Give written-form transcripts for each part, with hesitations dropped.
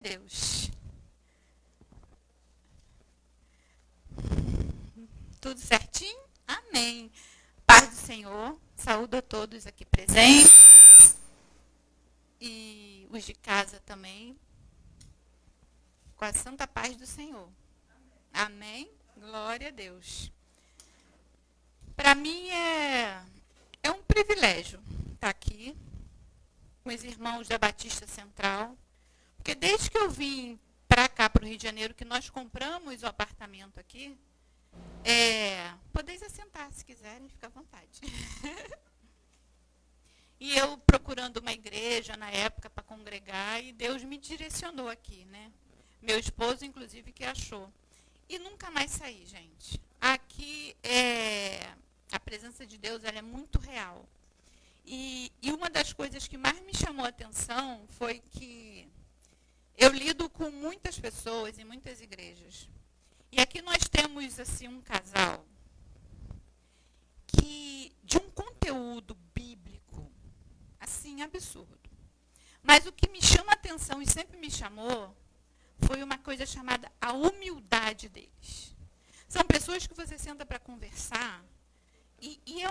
Deus. Tudo certinho? Amém. Paz do Senhor. Saúdo a todos aqui presentes. E os de casa também. Com a santa paz do Senhor. Amém? Glória a Deus. Para mim é um privilégio estar aqui com os irmãos da Batista Central. Porque desde que eu vim para cá, para o Rio de Janeiro, que nós compramos o apartamento aqui, podeis assentar se quiserem, fica à vontade. E eu procurando uma igreja na época para congregar, e Deus me direcionou aqui, né? Meu esposo, inclusive, que achou. E nunca mais saí, gente. Aqui, a presença de Deus ela é muito real. E uma das coisas que mais me chamou a atenção foi que eu lido com muitas pessoas em muitas igrejas. E aqui nós temos assim um casal que de um conteúdo bíblico assim absurdo. Mas o que me chama a atenção e sempre me chamou foi uma coisa chamada a humildade deles. São pessoas que você senta para conversar e é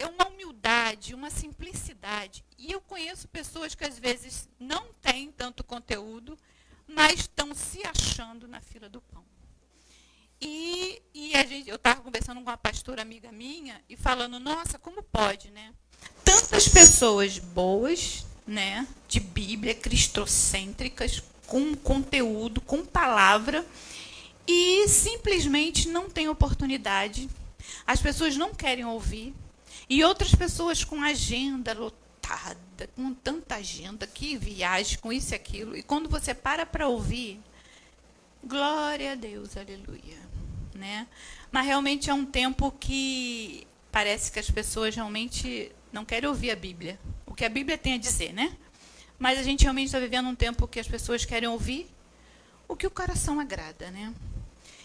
uma humildade, uma simplicidade. E eu conheço pessoas que às vezes não têm tanto conteúdo, mas estão se achando na fila do pão. E eu estava conversando com uma pastora amiga minha e falando, nossa, como pode, né? Tantas pessoas boas, né, de Bíblia, cristocêntricas, com conteúdo, com palavra, e simplesmente não tem oportunidade. As pessoas não querem ouvir. E outras pessoas com agenda lotada, com tanta agenda, que viagem, com isso e aquilo. E quando você para ouvir, glória a Deus, aleluia. Né? Mas realmente é um tempo que parece que as pessoas realmente não querem ouvir a Bíblia. O que a Bíblia tem a dizer, né? Mas a gente realmente está vivendo um tempo que as pessoas querem ouvir o que o coração agrada, né?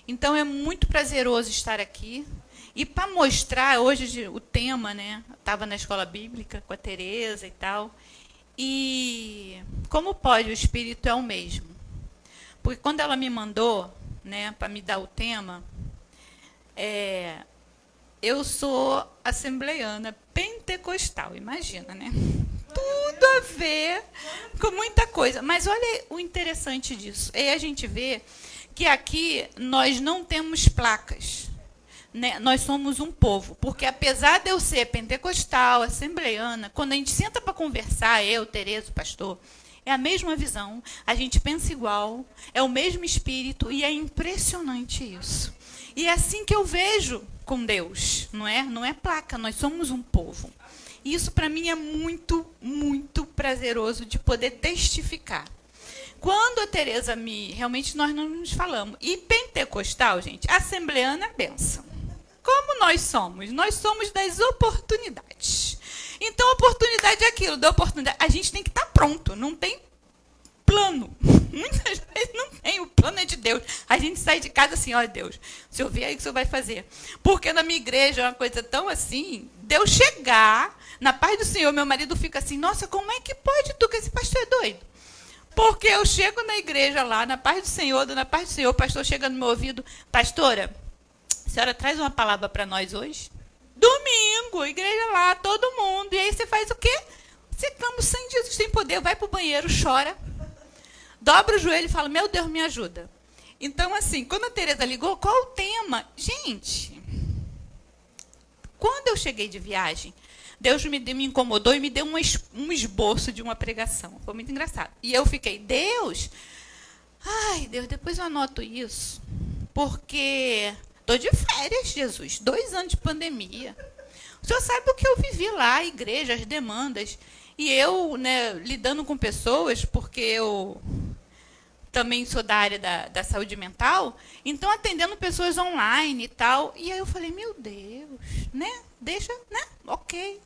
Então é muito prazeroso estar aqui. E para mostrar, hoje o tema, né? Estava na escola bíblica com a Tereza e tal. E como pode, o Espírito é o mesmo. Porque quando ela me mandou, né, para me dar o tema, eu sou assembleiana pentecostal, imagina, né? Tudo a ver com muita coisa. Mas olha o interessante disso. Aí a gente vê que aqui nós não temos placas. Né? Nós somos um povo. Porque apesar de eu ser pentecostal, assembleiana, quando a gente senta para conversar, eu, Tereza, o pastor, é a mesma visão, a gente pensa igual, é o mesmo espírito, e é impressionante isso. E é assim que eu vejo com Deus, não é? Não é placa, nós somos um povo. E isso para mim é muito, muito prazeroso de poder testificar. Quando a Tereza realmente nós não nos falamos. E pentecostal, gente, assembleana é bênção. Como nós somos? Nós somos das oportunidades. Então, a oportunidade é aquilo, da oportunidade. A gente tem que estar pronto, não tem plano. Muitas vezes não tem, o plano é de Deus. A gente sai de casa assim, ó Deus, se eu ver aí o que o senhor vai fazer. Porque na minha igreja é uma coisa tão assim, Deus chegar, na paz do Senhor, meu marido fica assim, nossa, como é que pode tu, que esse pastor é doido? Porque eu chego na igreja lá, na paz do Senhor, na paz do Senhor, o pastor chega no meu ouvido, pastora, a senhora traz uma palavra para nós hoje? Domingo, igreja lá, todo mundo. E aí você faz o quê? Você clama sem Jesus, sem poder, vai para o banheiro, chora, dobra o joelho e fala, meu Deus, me ajuda. Então, assim, quando a Tereza ligou, qual o tema? Gente, quando eu cheguei de viagem, Deus me incomodou e me deu um esboço de uma pregação. Foi muito engraçado. E eu fiquei, Deus, depois eu anoto isso, porque estou de férias, Jesus, 2 anos de pandemia. O senhor sabe o que eu vivi lá, a igreja, as demandas. E eu, né, lidando com pessoas, porque eu também sou da área da saúde mental, então atendendo pessoas online e tal. E aí eu falei, meu Deus, né? Deixa, né? Ok.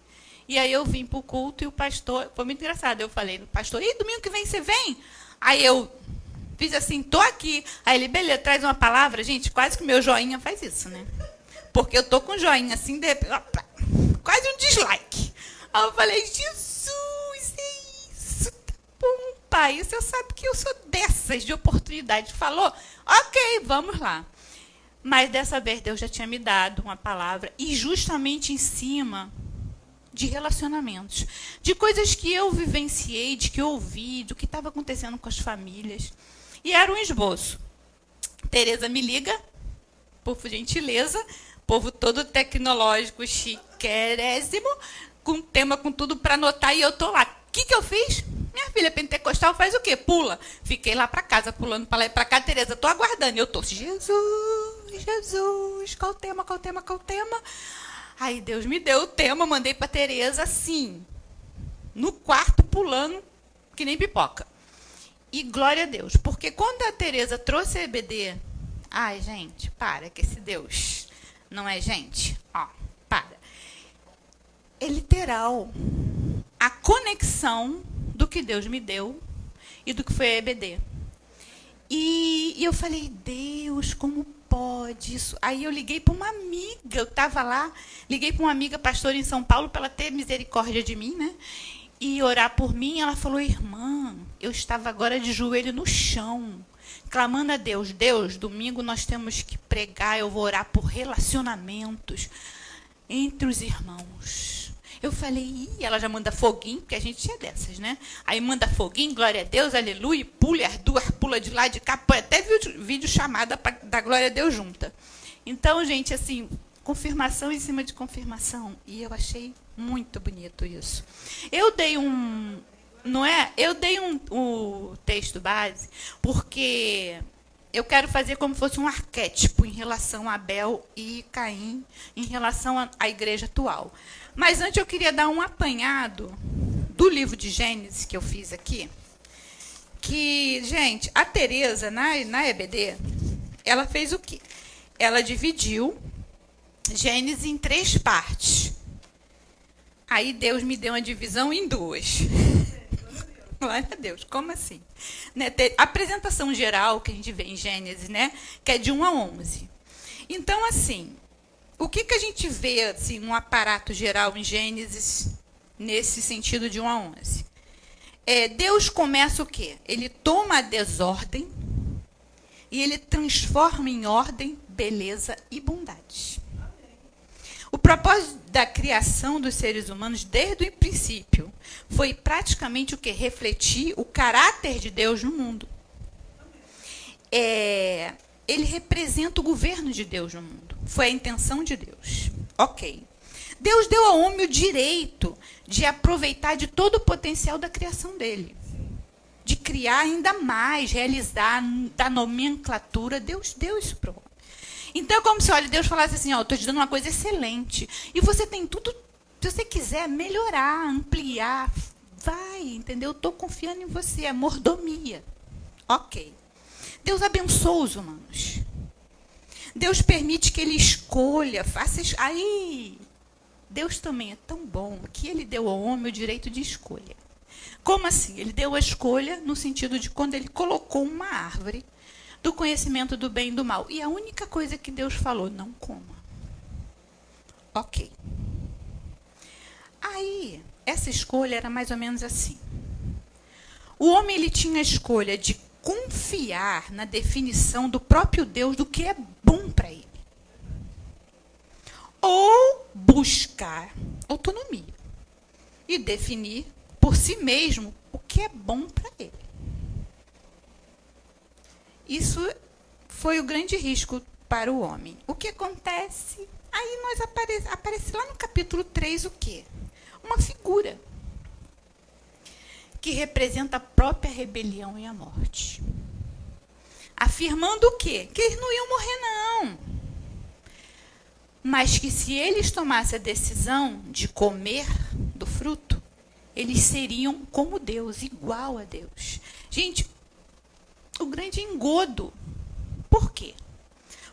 E aí eu vim para o culto e o pastor, foi muito engraçado, eu falei, pastor, e domingo que vem você vem? Aí eu fiz assim, tô aqui. Aí ele, beleza, traz uma palavra. Gente, quase que meu joinha faz isso, né? Porque eu tô com joinha assim, de repente, quase um dislike. Aí eu falei, Jesus, é isso, tá bom, pai, o senhor sabe que eu sou dessas de oportunidade. Falou, ok, vamos lá. Mas dessa vez Deus já tinha me dado uma palavra, e justamente em cima de relacionamentos, de coisas que eu vivenciei, de que eu ouvi, do que estava acontecendo com as famílias. E era um esboço. Tereza me liga, por gentileza, povo todo tecnológico, chiquérésimo, com tema, com tudo para anotar, e eu tô lá. O que eu fiz? Minha filha pentecostal faz o quê? Pula. Fiquei lá para casa, pulando para lá e para cá. Tereza, tô aguardando. Eu tô, Jesus, qual o tema, qual o tema, qual o tema? Aí Deus me deu o tema, mandei para Tereza assim, no quarto, pulando, que nem pipoca. E glória a Deus, porque quando a Tereza trouxe a EBD, ai, gente, para, que esse Deus não é gente, ó, para. É literal a conexão do que Deus me deu e do que foi a EBD. E eu falei, Deus, como pode isso? Aí eu liguei para uma amiga, eu estava lá, liguei para uma amiga pastora em São Paulo para ela ter misericórdia de mim, né? E orar por mim. Ela falou, irmã, eu estava agora de joelho no chão, clamando a Deus, Deus, domingo nós temos que pregar, eu vou orar por relacionamentos entre os irmãos. Eu falei, ela já manda foguinho, porque a gente tinha dessas, né? Aí manda foguinho, glória a Deus, aleluia, pula, as duas pula de lá de cá, põe até vídeo chamada para dar glória a Deus junta. Então, gente, assim, confirmação em cima de confirmação. E eu achei muito bonito isso. Eu dei o texto base, porque eu quero fazer como se fosse um arquétipo em relação a Abel e Caim, em relação à igreja atual. Mas antes eu queria dar um apanhado do livro de Gênesis que eu fiz aqui. Que, gente, a Tereza, na EBD, ela fez o quê? Ela dividiu Gênesis em 3 partes. Aí Deus me deu uma divisão em 2. Glória a Deus, como assim? Né, a apresentação geral que a gente vê em Gênesis, né, que é de 1 a 11. Então, assim, o que a gente vê, assim, um aparato geral em Gênesis, nesse sentido de 1 a 11? Deus começa o quê? Ele toma a desordem e ele transforma em ordem, beleza e bondade. O propósito da criação dos seres humanos, desde o princípio, foi praticamente o quê? Refletir o caráter de Deus no mundo. Ele representa o governo de Deus no mundo. Foi a intenção de Deus. Ok. Deus deu ao homem o direito de aproveitar de todo o potencial da criação dele. De criar ainda mais, realizar, da nomenclatura. Deus deu isso para o homem. Então, é como se, olha, Deus falasse assim, ó, eu estou te dando uma coisa excelente. E você tem tudo, se você quiser melhorar, ampliar, vai, entendeu? Eu estou confiando em você, é mordomia. Ok. Deus abençoa os humanos. Deus permite que ele escolha, faça... Aí, Deus também é tão bom que ele deu ao homem o direito de escolha. Como assim? Ele deu a escolha no sentido de quando ele colocou uma árvore do conhecimento do bem e do mal. E a única coisa que Deus falou, não coma. Ok. Aí, essa escolha era mais ou menos assim. O homem ele tinha a escolha de confiar na definição do próprio Deus do que é bom para ele. Ou buscar autonomia e definir por si mesmo o que é bom para ele. Isso foi o grande risco para o homem. O que acontece? Aí nós aparece lá no capítulo 3 o quê? Uma figura que representa a própria rebelião e a morte. Afirmando o quê? Que eles não iam morrer, não. Mas que se eles tomassem a decisão de comer do fruto, eles seriam como Deus, igual a Deus. Gente, o grande engodo. Por quê?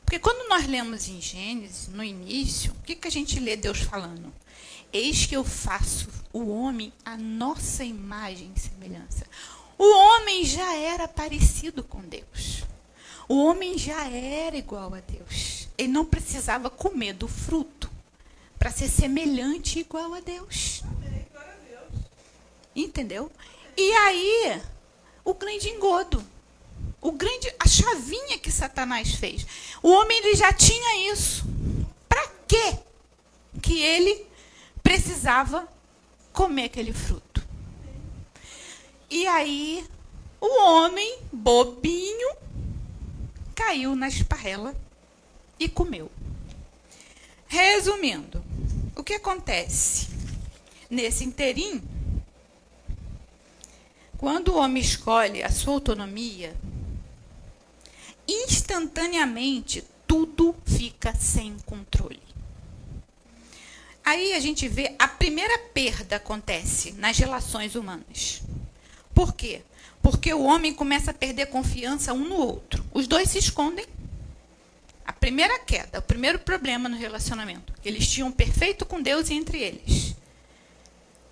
Porque quando nós lemos em Gênesis, no início, o que a gente lê Deus falando? Eis que eu faço o homem à nossa imagem e semelhança. O homem já era parecido com Deus. O homem já era igual a Deus. Ele não precisava comer do fruto para ser semelhante e igual a Deus. Entendeu? E aí, o grande engodo. A chavinha que Satanás fez. O homem ele já tinha isso. Para quê que ele precisava comer aquele fruto? E aí, o homem, bobinho, caiu na esparrela e comeu. Resumindo, o que acontece? Nesse inteirinho, quando o homem escolhe a sua autonomia, instantaneamente tudo fica sem controle. Aí a gente vê a primeira perda acontece nas relações humanas. Por quê? Porque o homem começa a perder confiança um no outro. Os dois se escondem. A primeira queda, o primeiro problema no relacionamento. Eles tinham perfeito com Deus e entre eles.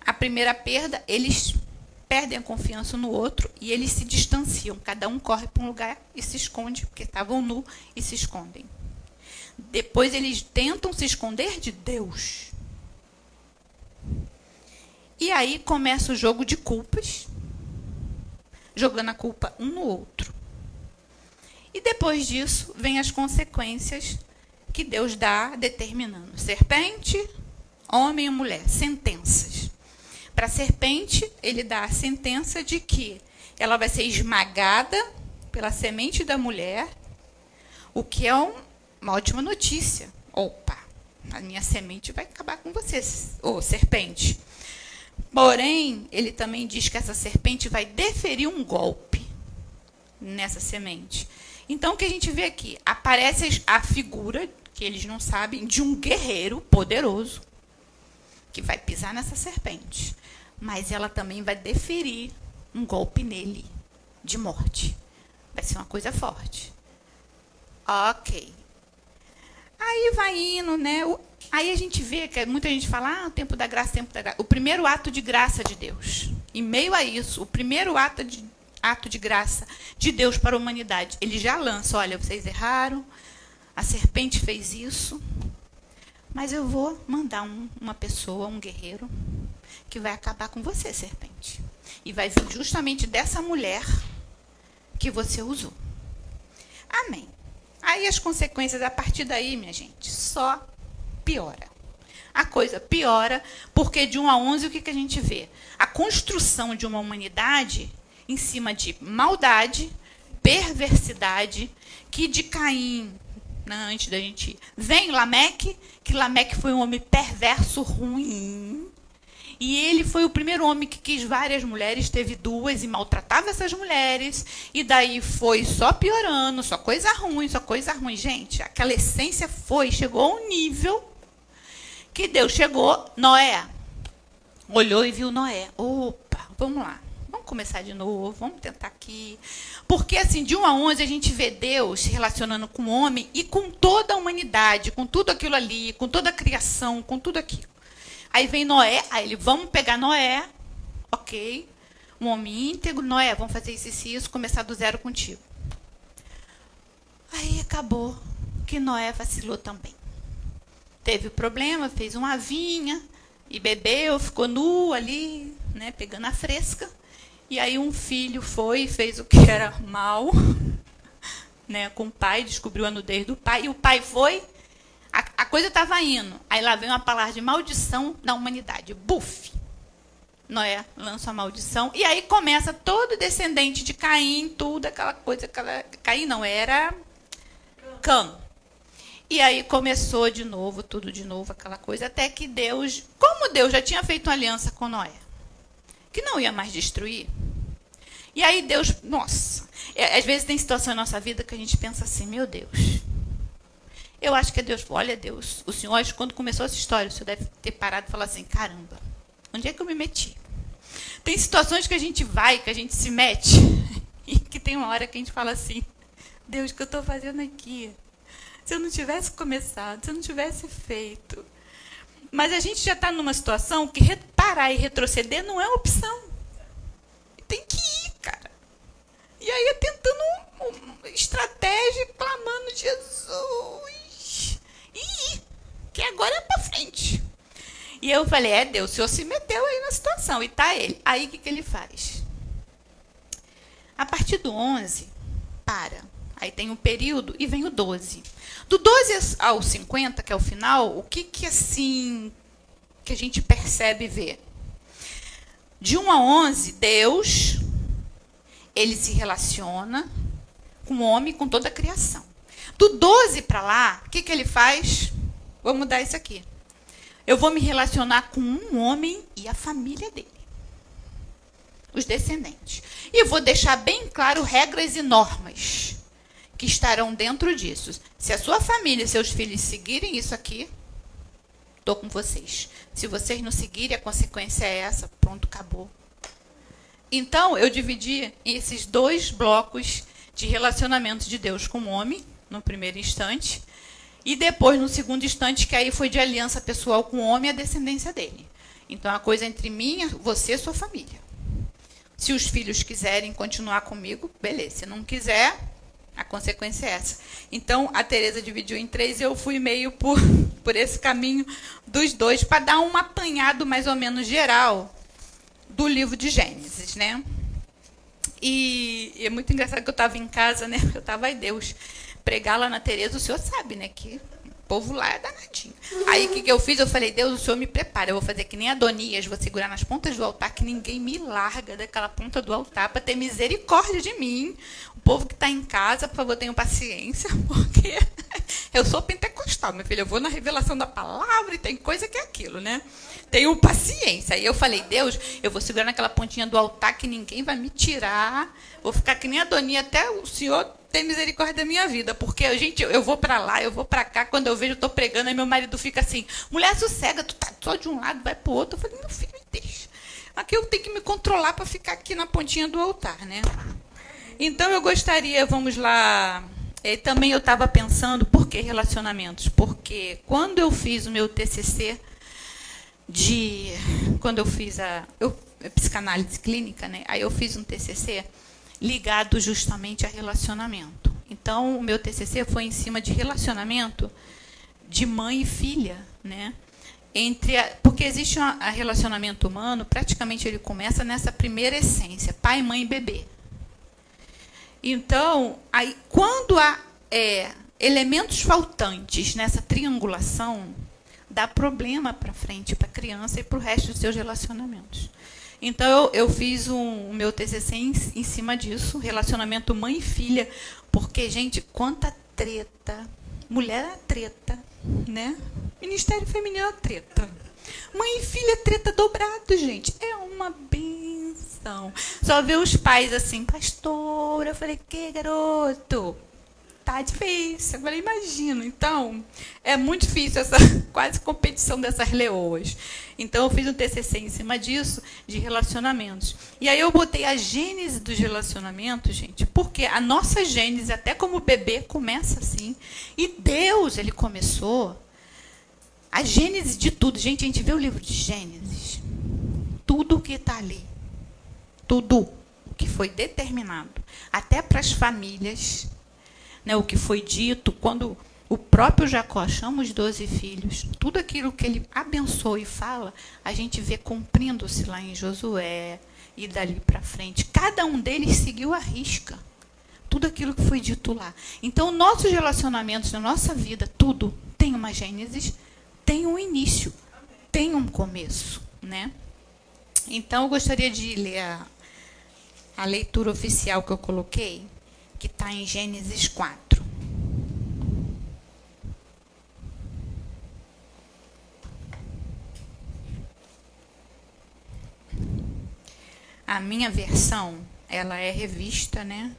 A primeira perda, eles perdem a confiança um no outro e eles se distanciam. Cada um corre para um lugar e se esconde, porque estavam nu e se escondem. Depois eles tentam se esconder de Deus. E aí começa o jogo de culpas, jogando a culpa um no outro. E depois disso, vem as consequências que Deus dá determinando. Serpente, homem e mulher, sentenças. Para a serpente, ele dá a sentença de que ela vai ser esmagada pela semente da mulher, o que é uma ótima notícia. Opa, a minha semente vai acabar com você, ô serpente. Porém, ele também diz que essa serpente vai deferir um golpe nessa semente. Então, o que a gente vê aqui? Aparece a figura, que eles não sabem, de um guerreiro poderoso, que vai pisar nessa serpente. Mas ela também vai deferir um golpe nele, de morte. Vai ser uma coisa forte. Ok. Aí vai indo, né? Aí a gente vê que muita gente fala, o tempo da graça, tempo da graça. O primeiro ato de graça de Deus. Em meio a isso, o primeiro ato de graça de Deus para a humanidade. Ele já lança, olha, vocês erraram, a serpente fez isso, mas eu vou mandar uma pessoa, um guerreiro, que vai acabar com você, serpente. E vai vir justamente dessa mulher que você usou. Amém. Aí as consequências, a partir daí, minha gente, só piora. A coisa piora, porque de 1 a 11, o que a gente vê? A construção de uma humanidade em cima de maldade, perversidade, que de Caim, antes da gente ir, vem Lameque, que Lameque foi um homem perverso, ruim, e ele foi o primeiro homem que quis várias mulheres, teve 2 e maltratava essas mulheres, e daí foi só piorando, só coisa ruim, só coisa ruim. Gente, aquela essência chegou a um nível que Deus chegou, Noé, olhou e viu Noé. Opa, vamos lá. Vamos começar de novo, vamos tentar aqui. Porque, assim, de 1 a 11, a gente vê Deus se relacionando com o homem e com toda a humanidade, com tudo aquilo ali, com toda a criação, com tudo aquilo. Aí vem Noé, aí ele, vamos pegar Noé, ok, um homem íntegro, Noé, vamos fazer isso, começar do zero contigo. Aí acabou que Noé vacilou também. Teve problema, fez uma avinha e bebeu, ficou nu ali, né, pegando a fresca. E aí um filho foi e fez o que era mal, né, com o pai, descobriu a nudez do pai, e o pai foi, a coisa estava indo. Aí lá vem uma palavra de maldição da humanidade, buf. Noé lança a maldição, e aí começa todo descendente de Caim, tudo aquela coisa, Caim não, era Cã. E aí começou de novo, tudo de novo, aquela coisa, até que Deus, como Deus já tinha feito uma aliança com Noé, que não ia mais destruir. E aí Deus, nossa, às vezes tem situação na nossa vida que a gente pensa assim, meu Deus, eu acho que é Deus, olha Deus, o Senhor, quando começou essa história, o Senhor deve ter parado e falar assim, caramba, onde é que eu me meti? Tem situações que a gente vai, que a gente se mete, e que tem uma hora que a gente fala assim, Deus, o que eu estou fazendo aqui? Se eu não tivesse começado, se eu não tivesse feito. Mas a gente já está numa situação que parar e retroceder não é opção. Tem que ir, cara. E aí é tentando uma estratégia, clamando Jesus. E ir, que agora é para frente. E eu falei, Deus, o Senhor se meteu aí na situação, e tá ele. Aí o que ele faz? partir do 11, para. Aí tem um período e vem o 12. Do 12 ao 50, que é o final, o que assim que a gente percebe e vê? De 1 a 11, Deus, ele se relaciona com o homem, com toda a criação. Do 12 para lá, o que ele faz? Vou mudar isso aqui. Eu vou me relacionar com um homem e a família dele. Os descendentes. E vou deixar bem claro regras e normas que estarão dentro disso. Se a sua família e seus filhos seguirem isso aqui, estou com vocês. Se vocês não seguirem, a consequência é essa. Pronto, acabou. Então, eu dividi esses 2 blocos de relacionamento de Deus com o homem, no primeiro instante, e depois, no segundo instante, que aí foi de aliança pessoal com o homem e a descendência dele. Então, a coisa entre mim, você e sua família. Se os filhos quiserem continuar comigo, beleza. Se não quiser, a consequência é essa. Então, a Tereza dividiu em 3 e eu fui meio por esse caminho dos 2, para dar um apanhado mais ou menos geral do livro de Gênesis, né? E é muito engraçado que eu estava em casa, né? Eu estava, ai Deus, pregar lá na Tereza, o senhor sabe, né? Que o povo lá é danadinho. Aí, o que eu fiz? Eu falei, Deus, o senhor me prepara. Eu vou fazer que nem Adonias, vou segurar nas pontas do altar, que ninguém me larga daquela ponta do altar, para ter misericórdia de mim. O povo que está em casa, por favor, tenham paciência, porque eu sou pentecostal, meu filho. Eu vou na revelação da palavra e tem coisa que é aquilo, né? Tenho paciência. Aí eu falei, Deus, eu vou segurar naquela pontinha do altar que ninguém vai me tirar. Vou ficar que nem Adonias até o senhor ter misericórdia da minha vida. Porque, gente, eu vou para lá, eu vou para cá. Quando eu vejo, eu estou pregando, aí meu marido fica assim, mulher, sossega, tu tá só de um lado, vai para o outro. Eu falei, meu filho, me deixa. Aqui eu tenho que me controlar para ficar aqui na pontinha do altar, né? Então, eu gostaria, vamos lá... também eu estava pensando, por que relacionamentos? Porque quando eu fiz o meu TCC... quando eu fiz a psicanálise clínica, né? Aí eu fiz um TCC ligado justamente a relacionamento. Então, o meu TCC foi em cima de relacionamento de mãe e filha, né? Porque existe um relacionamento humano, praticamente ele começa nessa primeira essência, pai, mãe e bebê. Então, aí, quando há elementos faltantes nessa triangulação, dá problema para frente, para a criança e para o resto dos seus relacionamentos. Então, eu fiz o meu TCC em cima disso, relacionamento mãe e filha, porque, gente, quanta treta, mulher é treta, né? Ministério feminino é treta. Mãe e filha é treta dobrado, gente. É uma benção. Só ver os pais assim, pastor, eu falei, que garoto? Tá difícil. Eu falei, imagina. Então, é muito difícil essa quase competição dessas leoas. Então, eu fiz um TCC em cima disso, de relacionamentos. E aí eu botei a gênese dos relacionamentos, gente, porque a nossa gênese, até como bebê, começa assim. E Deus, ele começou a gênese de tudo. Gente, a gente vê o livro de Gênesis, tudo o que está ali, tudo o que foi determinado, até para as famílias, né, o que foi dito, quando o próprio Jacó chama os 12 filhos, tudo aquilo que ele abençoa e fala, a gente vê cumprindo-se lá em Josué e dali para frente. Cada um deles seguiu a risca tudo aquilo que foi dito lá. Então, nossos relacionamentos na nossa vida, tudo tem uma gênese, tem um início, tem um começo, né? Então, eu gostaria de ler a leitura oficial que eu coloquei, que está em Gênesis 4. A minha versão, ela é revista, né?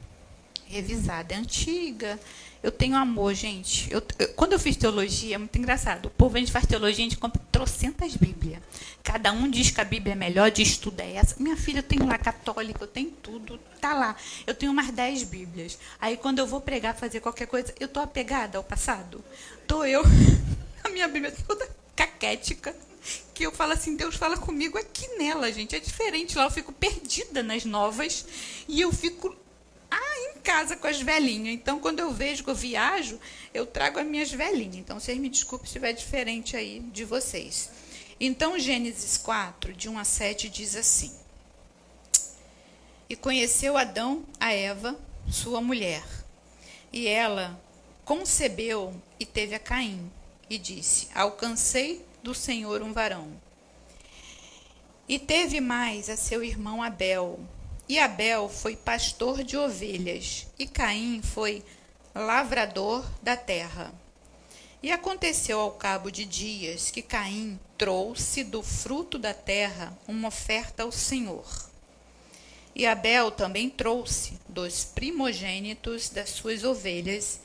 Revisada, é antiga. Eu tenho amor, gente. Quando eu fiz teologia, é muito engraçado. O povo, a gente faz teologia, a gente compra trocentas Bíblias. Cada um diz que a Bíblia é melhor, de estudo é essa. Minha filha, eu tenho lá católica, eu tenho tudo, tá lá. Eu tenho umas 10 Bíblias. Aí, quando eu vou pregar, fazer qualquer coisa, eu tô apegada ao passado. Tô eu, a minha Bíblia toda caquética, que eu falo assim, Deus fala comigo aqui nela, gente. É diferente lá, eu fico perdida nas novas e eu fico em casa com as velhinhas. Então, quando eu vejo que eu viajo, eu trago as minhas velhinhas. Então, vocês me desculpem se estiver diferente aí de vocês. Então, Gênesis 4, de 1 a 7, diz assim: E conheceu Adão a Eva, sua mulher. E ela concebeu e teve a Caim. E disse: alcancei do Senhor um varão. E teve mais a seu irmão Abel. E Abel foi pastor de ovelhas. E Caim foi lavrador da terra. E aconteceu ao cabo de dias que Caim trouxe do fruto da terra uma oferta ao Senhor. E Abel também trouxe dos primogênitos das suas ovelhas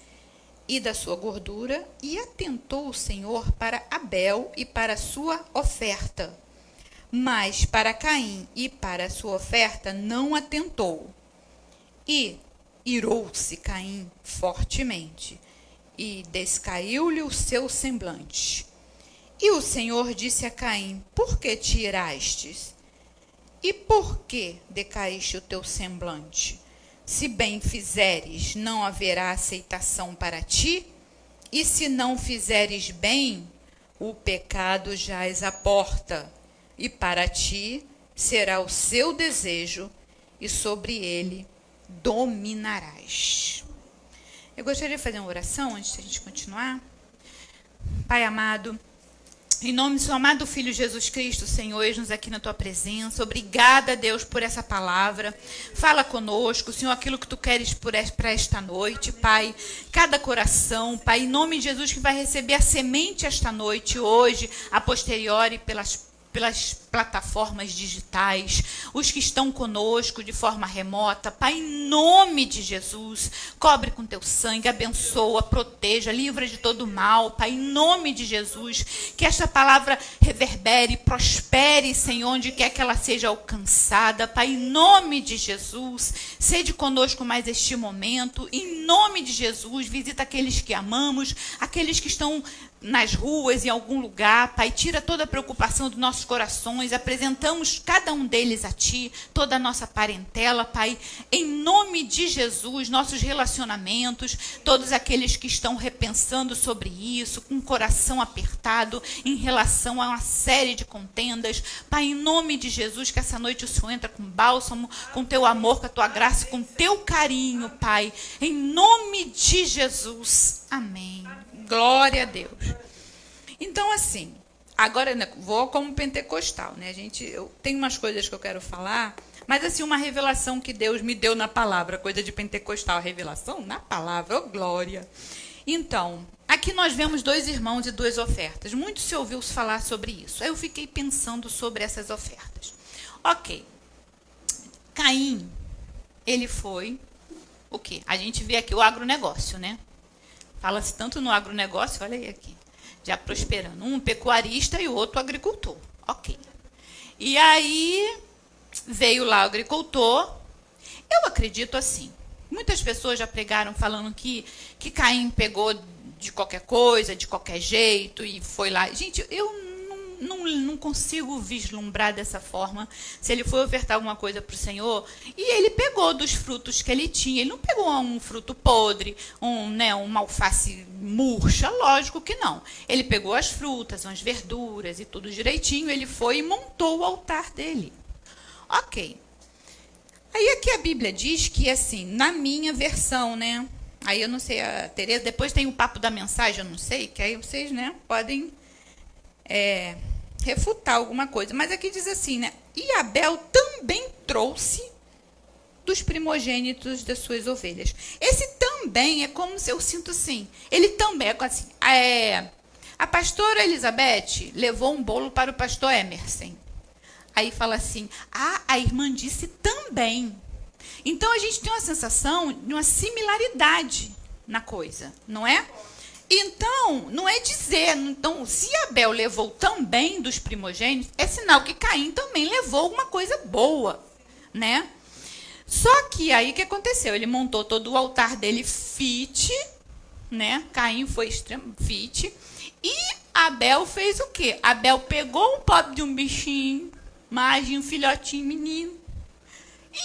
e da sua gordura, e atentou o Senhor para Abel e para a sua oferta. Mas para Caim e para a sua oferta não atentou. E irou-se Caim fortemente, e descaiu-lhe o seu semblante. E o Senhor disse a Caim: por que te irastes? E por que decaíste o teu semblante? Se bem fizeres, não haverá aceitação para ti, e se não fizeres bem, o pecado jaz à porta, e para ti será o seu desejo, e sobre ele dominarás. Eu gostaria de fazer uma oração antes de a gente continuar. Pai amado, em nome do seu amado Filho Jesus Cristo, Senhor, eis-nos aqui na tua presença. Obrigada, Deus, por essa palavra. Fala conosco, Senhor, aquilo que tu queres para esta noite, Pai. Cada coração, Pai, em nome de Jesus, que vai receber a semente esta noite, hoje, a posteriori, pelas plataformas digitais, os que estão conosco de forma remota, Pai, em nome de Jesus, cobre com teu sangue, abençoa, proteja, livra de todo mal, Pai, em nome de Jesus, que esta palavra reverbere, prospere, Senhor, onde quer que ela seja alcançada, Pai, em nome de Jesus, sede conosco mais este momento, em nome de Jesus, visita aqueles que amamos, aqueles que estão nas ruas, em algum lugar, Pai, tira toda a preocupação dos nossos corações, apresentamos cada um deles a Ti, toda a nossa parentela, Pai, em nome de Jesus, nossos relacionamentos, todos aqueles que estão repensando sobre isso, com o coração apertado, em relação a uma série de contendas, Pai, em nome de Jesus, que essa noite o Senhor entra com bálsamo, com Teu amor, com a Tua graça, com Teu carinho, Pai, em nome de Jesus, amém. Glória a Deus. Então, assim, agora vou como pentecostal, né? Eu tenho umas coisas que eu quero falar, mas assim, uma revelação que Deus me deu na palavra, coisa de pentecostal, revelação na palavra, oh glória. Então, aqui nós vemos 2 irmãos e 2 ofertas. Muito se ouviu falar sobre isso. Aí eu fiquei pensando sobre essas ofertas. Ok. Caim, ele foi o quê? A gente vê aqui o agronegócio, né? Fala-se tanto no agronegócio, olha aí aqui, já prosperando. Um pecuarista e o outro agricultor. Ok. E aí veio lá o agricultor. Eu acredito assim. Muitas pessoas já pregaram falando que Caim pegou de qualquer coisa, de qualquer jeito e foi lá. Gente, eu não consigo vislumbrar dessa forma. Se ele foi ofertar alguma coisa para o Senhor, e ele pegou dos frutos que ele tinha. Ele não pegou um fruto podre, uma alface murcha, lógico que não. Ele pegou as frutas, as verduras e tudo direitinho. Ele foi e montou o altar dele. Ok. Aí aqui a Bíblia diz que, assim, na minha versão, né? Aí eu não sei, a Tereza, depois tem o papo da mensagem, eu não sei, que aí vocês, né, podem refutar alguma coisa. Mas aqui diz assim, né? E Abel também trouxe dos primogênitos das suas ovelhas. Esse também é como se eu sinto assim. Ele também é assim. A pastora Elizabeth levou um bolo para o pastor Emerson. Aí fala assim, a irmã disse também. Então a gente tem uma sensação de uma similaridade na coisa, não é? Então, não é dizer, então, se Abel levou também dos primogênitos, é sinal que Caim também levou alguma coisa boa, né? Só que aí o que aconteceu? Ele montou todo o altar dele fit, né? Caim foi extremo fit, e Abel fez o quê? Abel pegou um pobre de um bichinho, um filhotinho menino,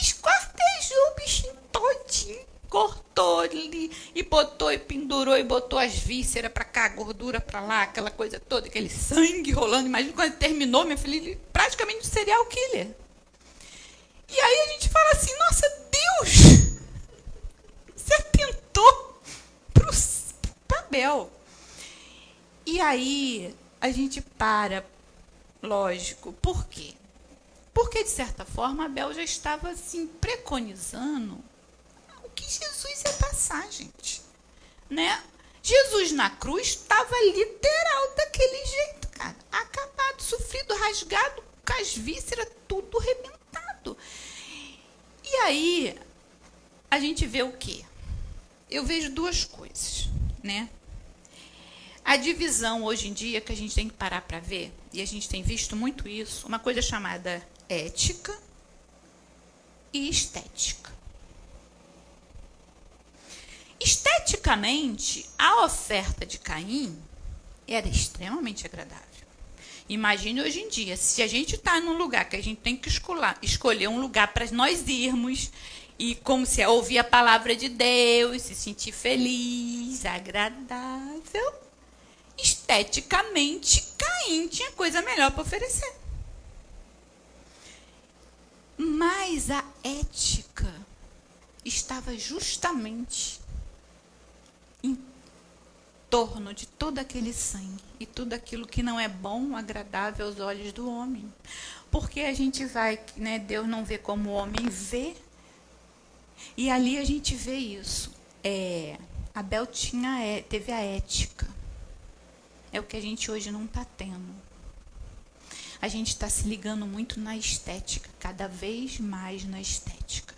esquartejou o bichinho todinho, cortou ali e botou e pendurou e botou as vísceras para cá, gordura para lá, aquela coisa toda, aquele sangue rolando. Imagina quando ele terminou, minha filha, ele praticamente um serial killer. E aí a gente fala assim, nossa, Deus se atentou para Abel. E aí a gente para, lógico, por quê? Porque, de certa forma, Abel já estava assim, preconizando o que Jesus ia passar, gente. Né? Jesus na cruz estava literal daquele jeito, cara. Acabado, sofrido, rasgado, com as vísceras, tudo rebentado. E aí, a gente vê o quê? Eu vejo duas coisas, né? A divisão hoje em dia, que a gente tem que parar para ver, e a gente tem visto muito isso, uma coisa chamada ética e estética. Esteticamente, a oferta de Caim era extremamente agradável. Imagine hoje em dia, se a gente está num lugar que a gente tem que escolher um lugar para nós irmos, e como se ouvir a palavra de Deus, se sentir feliz, agradável, esteticamente, Caim tinha coisa melhor para oferecer. Mas a ética estava justamente em torno de todo aquele sangue e tudo aquilo que não é bom, agradável aos olhos do homem. Porque a gente vai, né, Deus não vê como o homem vê. E ali a gente vê isso. Abel teve a ética. É o que a gente hoje não está tendo. A gente está se ligando muito na estética, cada vez mais na estética.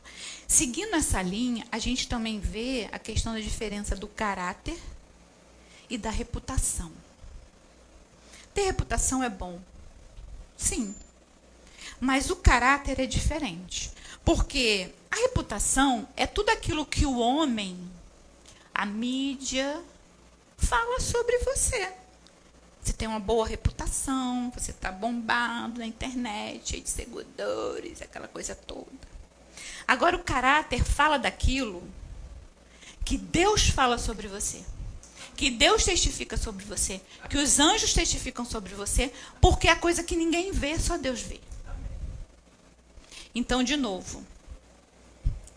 Seguindo essa linha, a gente também vê a questão da diferença do caráter e da reputação. Ter reputação é bom, sim, mas o caráter é diferente. Porque a reputação é tudo aquilo que o homem, a mídia, fala sobre você. Você tem uma boa reputação, você está bombado na internet, cheio de seguidores, aquela coisa toda. Agora, o caráter fala daquilo que Deus fala sobre você, que Deus testifica sobre você, que os anjos testificam sobre você, porque é a coisa que ninguém vê, só Deus vê. Então, de novo,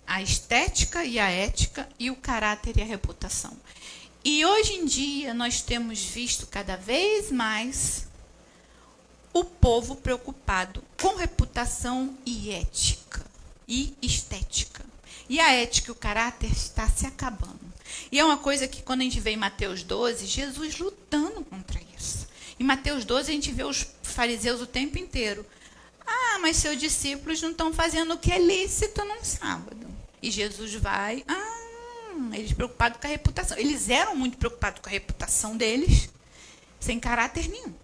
a estética e a ética e o caráter e a reputação. E hoje em dia nós temos visto cada vez mais o povo preocupado com reputação e ética e estética. E a ética e o caráter está se acabando. E é uma coisa que quando a gente vê em Mateus 12, Jesus lutando contra isso. Em Mateus 12 a gente vê os fariseus o tempo inteiro. Ah, mas seus discípulos não estão fazendo o que é lícito num sábado. E Jesus vai... eles preocupados com a reputação. Eles eram muito preocupados com a reputação deles, sem caráter nenhum.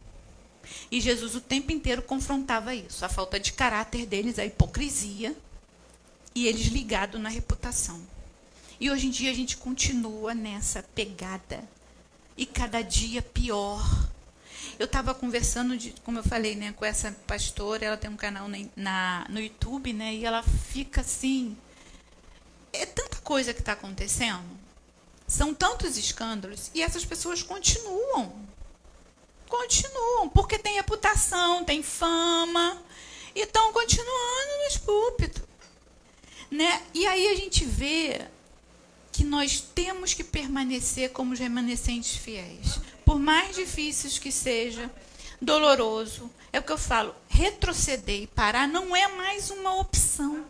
E Jesus o tempo inteiro confrontava isso. A falta de caráter deles, a hipocrisia, e eles ligados na reputação. E hoje em dia a gente continua nessa pegada. E cada dia pior. Eu estava conversando, como eu falei, né, com essa pastora, ela tem um canal no YouTube, né, e ela fica assim... É tanta coisa que está acontecendo, são tantos escândalos, e essas pessoas continuam, porque tem reputação, tem fama, e estão continuando nos púlpitos. Né? E aí a gente vê que nós temos que permanecer como os remanescentes fiéis. Por mais difíceis que seja, doloroso, é o que eu falo, retroceder e parar não é mais uma opção.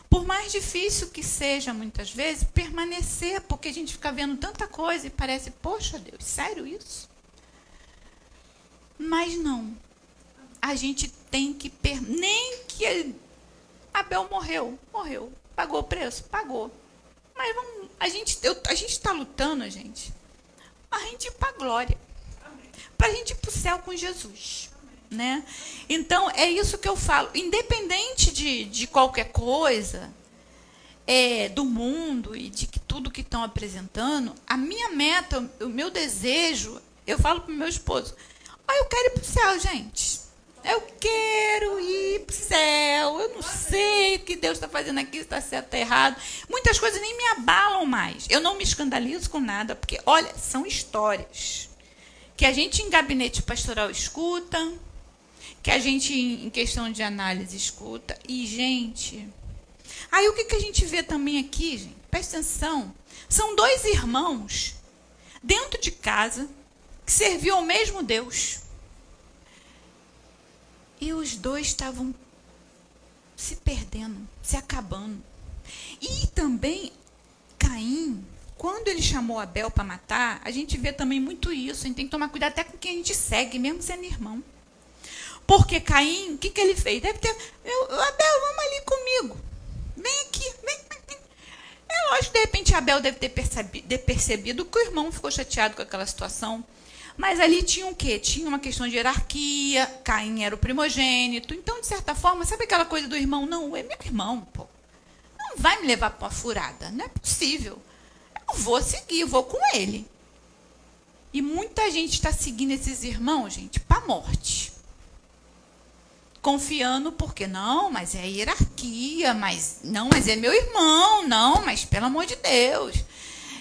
Por mais difícil que seja, muitas vezes, permanecer, porque a gente fica vendo tanta coisa e parece, poxa Deus, sério isso? Mas não. A gente tem que... Nem que Abel morreu. Pagou o preço? Pagou. Mas a gente está lutando, gente, a gente ir para a glória. Para a gente ir para o céu com Jesus. Né? Então, é isso que eu falo. Independente de qualquer coisa, do mundo e de tudo que estão apresentando, a minha meta, o meu desejo, eu falo para o meu esposo, eu quero ir para o céu, gente. Eu quero ir para o céu. Eu não sei o que Deus está fazendo aqui, se está certo ou errado. Muitas coisas nem me abalam mais. Eu não me escandalizo com nada, porque, olha, são histórias que a gente em gabinete pastoral escuta, que a gente, em questão de análise, escuta. E, gente, Aí o que a gente vê também aqui, gente? Presta atenção. São dois irmãos dentro de casa que serviam ao mesmo Deus. E os dois estavam se perdendo, se acabando. E também Caim, quando ele chamou Abel para matar, a gente vê também muito isso. A gente tem que tomar cuidado até com quem a gente segue, mesmo sendo irmão. Porque Caim, o que ele fez? Deve ter, Abel, vamos ali comigo. Vem aqui, vem. É lógico que, de repente, Abel deve ter percebido que o irmão ficou chateado com aquela situação. Mas ali tinha o quê? Tinha uma questão de hierarquia, Caim era o primogênito. Então, de certa forma, sabe aquela coisa do irmão? Não, é meu irmão, pô. Não vai me levar para uma furada. Não é possível. Eu vou seguir, vou com ele. E muita gente está seguindo esses irmãos, gente, para a morte. Confiando porque, não, mas é hierarquia, mas é meu irmão, não, mas pelo amor de Deus.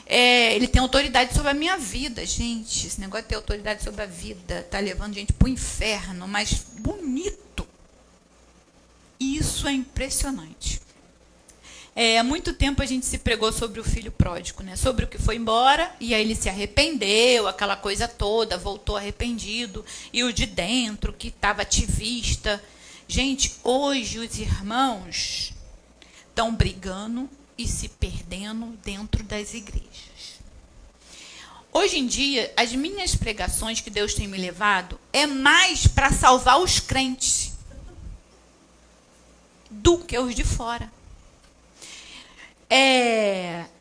Ele tem autoridade sobre a minha vida. Gente, esse negócio de ter autoridade sobre a vida está levando gente para o inferno, mas bonito. Isso é impressionante. Há muito tempo a gente se pregou sobre o filho pródigo, né? Sobre o que foi embora, e aí ele se arrependeu, aquela coisa toda, voltou arrependido, e o de dentro, que estava ativista. Gente, hoje os irmãos estão brigando e se perdendo dentro das igrejas. Hoje em dia, as minhas pregações que Deus tem me levado é mais para salvar os crentes do que os de fora.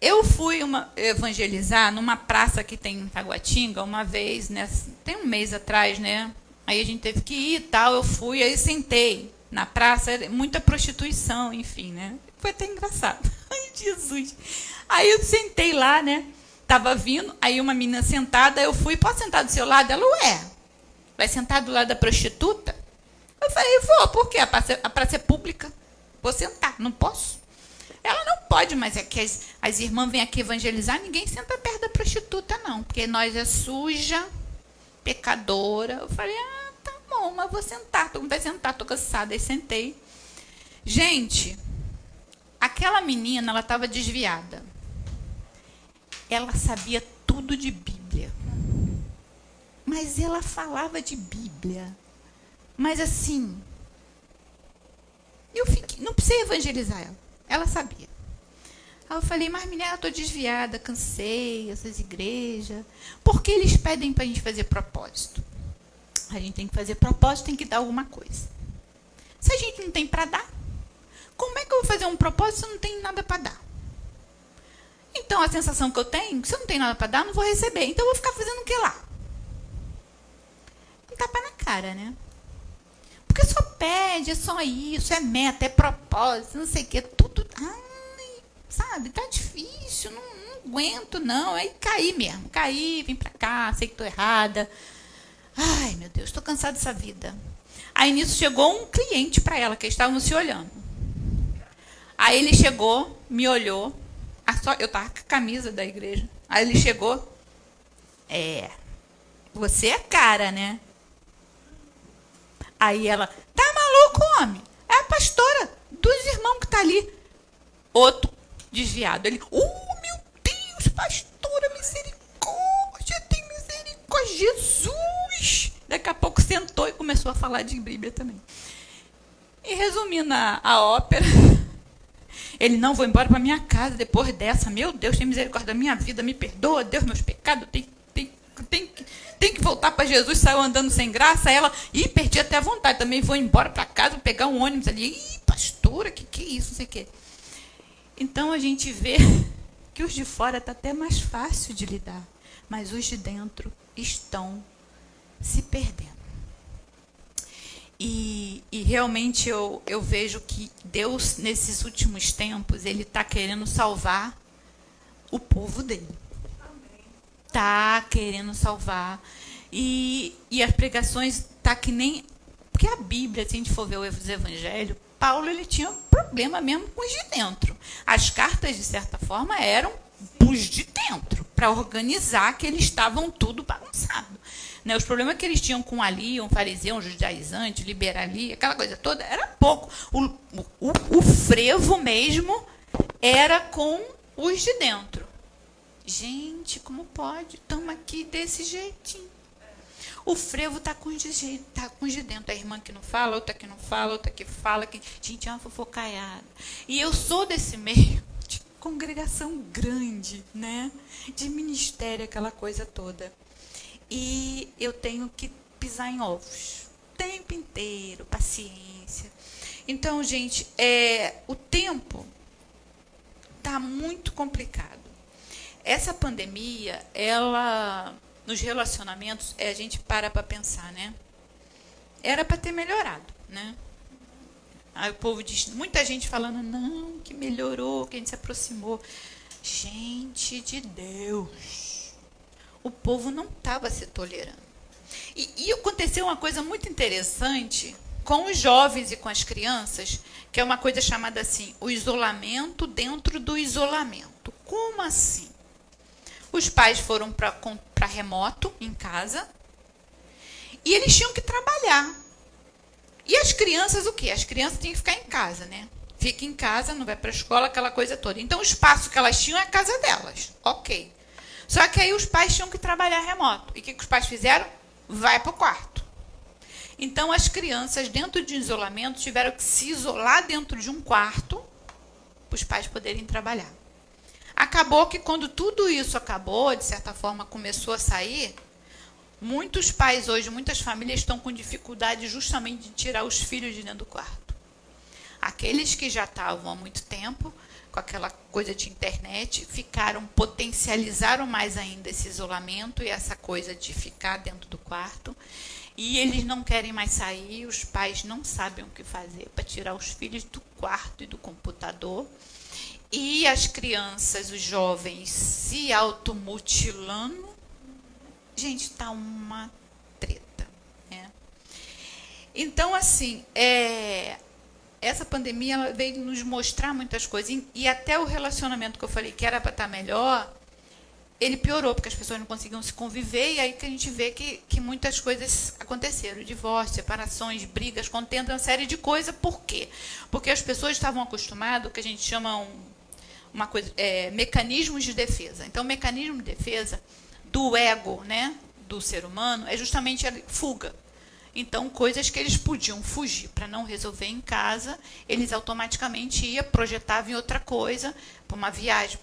Eu fui evangelizar numa praça que tem em Taguatinga uma vez, né, tem um mês atrás, né? Aí a gente teve que ir e tal, eu fui, aí sentei na praça, muita prostituição, enfim, né? Foi até engraçado. Ai, Jesus! Aí eu sentei lá, né? Tava vindo, aí uma menina sentada, eu fui, posso sentar do seu lado? Ela, vai sentar do lado da prostituta? Eu falei, vou, por quê? A praça é pública, vou sentar, não posso? Ela não pode, mas é que as irmãs vêm aqui evangelizar, ninguém senta perto da prostituta, não, porque nós é suja, pecadora. Eu falei, tá bom, mas vou sentar, todo mundo vai sentar, tô cansada. Aí sentei. Gente, aquela menina, ela estava desviada. Ela sabia tudo de Bíblia. Mas ela falava de Bíblia. Mas assim, não precisei evangelizar ela. Ela sabia. Aí eu falei, mas menina, eu estou desviada, cansei, essas igrejas. Por que eles pedem para a gente fazer propósito? A gente tem que fazer propósito, tem que dar alguma coisa. Se a gente não tem para dar, como é que eu vou fazer um propósito se eu não tenho nada para dar? Então, a sensação que eu tenho, se eu não tenho nada para dar, eu não vou receber. Então, eu vou ficar fazendo o que lá? Um tapa na cara, né? Porque só pede, é só isso, é meta, é propósito, não sei o que, tudo. Ai, sabe, tá difícil, não aguento, não. Aí caí mesmo, vim pra cá, sei que tô errada. Ai, meu Deus, tô cansada dessa vida. Aí nisso chegou um cliente para ela, que eles estavam se olhando. Aí ele chegou, me olhou, eu tava com a camisa da igreja. Aí ele chegou, você é cara, né? Aí ela, tá maluco, homem? É a pastora dos irmãos que tá ali. Outro desviado. Ele, meu Deus, pastora, misericórdia, tem misericórdia, Jesus. Daqui a pouco sentou e começou a falar de Bíblia também. E resumindo a ópera, ele, não, vou embora para minha casa depois dessa. Meu Deus, tem misericórdia da minha vida, me perdoa, Deus, meus pecados, tem que voltar para Jesus, saiu andando sem graça. Ela, perdi até a vontade, também vou embora para casa, vou pegar um ônibus ali. Pastora, que é isso, não sei o quê. Então, a gente vê que os de fora está até mais fácil de lidar, mas os de dentro estão se perdendo. E realmente eu vejo que Deus, nesses últimos tempos, Ele está querendo salvar o povo dele. Está querendo salvar. E as pregações tá que nem... Porque a Bíblia, se a gente for ver os evangelhos, Paulo ele tinha problema mesmo com os de dentro. As cartas, de certa forma, eram os de dentro, para organizar que eles estavam tudo bagunçado. né? Os problemas que eles tinham com ali, um fariseu, um judaizante, liberalia, aquela coisa toda, era pouco. O frevo mesmo era com os de dentro. Gente, como pode? Estamos aqui desse jeitinho. O frevo está com os de dentro. A irmã que não fala, outra que não fala, outra que fala. Gente, é uma fofocaiada. E eu sou desse meio de congregação grande, né? De ministério, aquela coisa toda. E eu tenho que pisar em ovos o tempo inteiro, paciência. Então, gente, o tempo está muito complicado. Essa pandemia, ela, nos relacionamentos, a gente para pensar, né? Era para ter melhorado, né? Aí o povo diz, muita gente falando, não, que melhorou, que a gente se aproximou. Gente de Deus, o povo não estava se tolerando. E aconteceu uma coisa muito interessante com os jovens e com as crianças, que é uma coisa chamada assim, o isolamento dentro do isolamento. Como assim? Os pais foram para remoto, em casa, e eles tinham que trabalhar. E as crianças, o quê? As crianças tinham que ficar em casa, né? Fica em casa, não vai para a escola, aquela coisa toda. Então, o espaço que elas tinham é a casa delas. Ok. Só que aí os pais tinham que trabalhar remoto. E o que os pais fizeram? Vai para o quarto. Então, as crianças, dentro de isolamento, tiveram que se isolar dentro de um quarto para os pais poderem trabalhar. Acabou que quando tudo isso acabou, de certa forma começou a sair, muitos pais hoje, muitas famílias estão com dificuldade justamente de tirar os filhos de dentro do quarto. Aqueles que já estavam há muito tempo, com aquela coisa de internet, potencializaram mais ainda esse isolamento e essa coisa de ficar dentro do quarto. E eles não querem mais sair, os pais não sabem o que fazer para tirar os filhos do quarto e do computador. E as crianças, os jovens se automutilando. Gente, está uma treta. Né? Então, assim, essa pandemia ela veio nos mostrar muitas coisas. E até o relacionamento que eu falei que era para estar melhor, ele piorou, porque as pessoas não conseguiam se conviver. E aí que a gente vê que muitas coisas aconteceram. Divórcio, separações, brigas, contendas, uma série de coisas. Por quê? Porque as pessoas estavam acostumadas, o que a gente chama mecanismos de defesa. Então, o mecanismo de defesa do ego, né, do ser humano, é justamente a fuga. Então, coisas que eles podiam fugir para não resolver em casa, eles automaticamente projetavam em outra coisa, para uma viagem.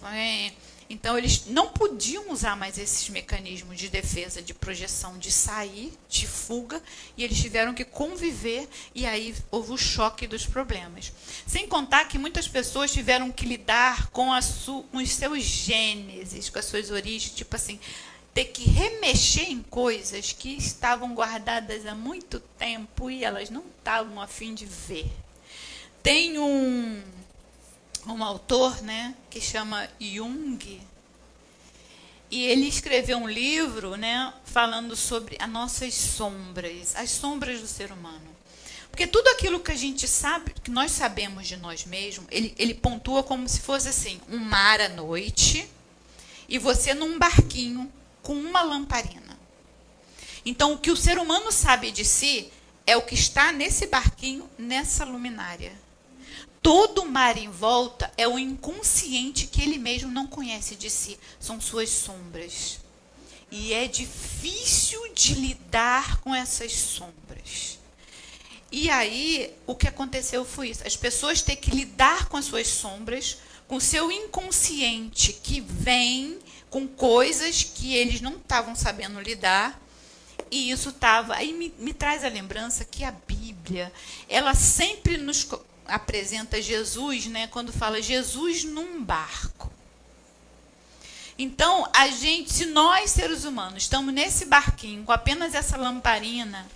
Então, eles não podiam usar mais esses mecanismos de defesa, de projeção, de sair, de fuga, e eles tiveram que conviver, e aí houve o choque dos problemas. Sem contar que muitas pessoas tiveram que lidar com os seus gênesis, com as suas origens, tipo assim, ter que remexer em coisas que estavam guardadas há muito tempo e elas não estavam a fim de ver. Tem um autor, né, que chama Jung, e ele escreveu um livro, né, falando sobre as nossas sombras, as sombras do ser humano. Porque tudo aquilo que a gente sabe, que nós sabemos de nós mesmos, ele pontua como se fosse assim, um mar à noite e você num barquinho com uma lamparina. Então, o que o ser humano sabe de si é o que está nesse barquinho, nessa luminária. Todo o mar em volta é o inconsciente que ele mesmo não conhece de si. São suas sombras. E é difícil de lidar com essas sombras. E aí, o que aconteceu foi isso. As pessoas têm que lidar com as suas sombras, com o seu inconsciente que vem com coisas que eles não estavam sabendo lidar. E isso estava... Aí me traz a lembrança que a Bíblia, ela sempre nos apresenta Jesus, né, quando fala Jesus num barco. Então, se nós, seres humanos, estamos nesse barquinho com apenas essa lamparina,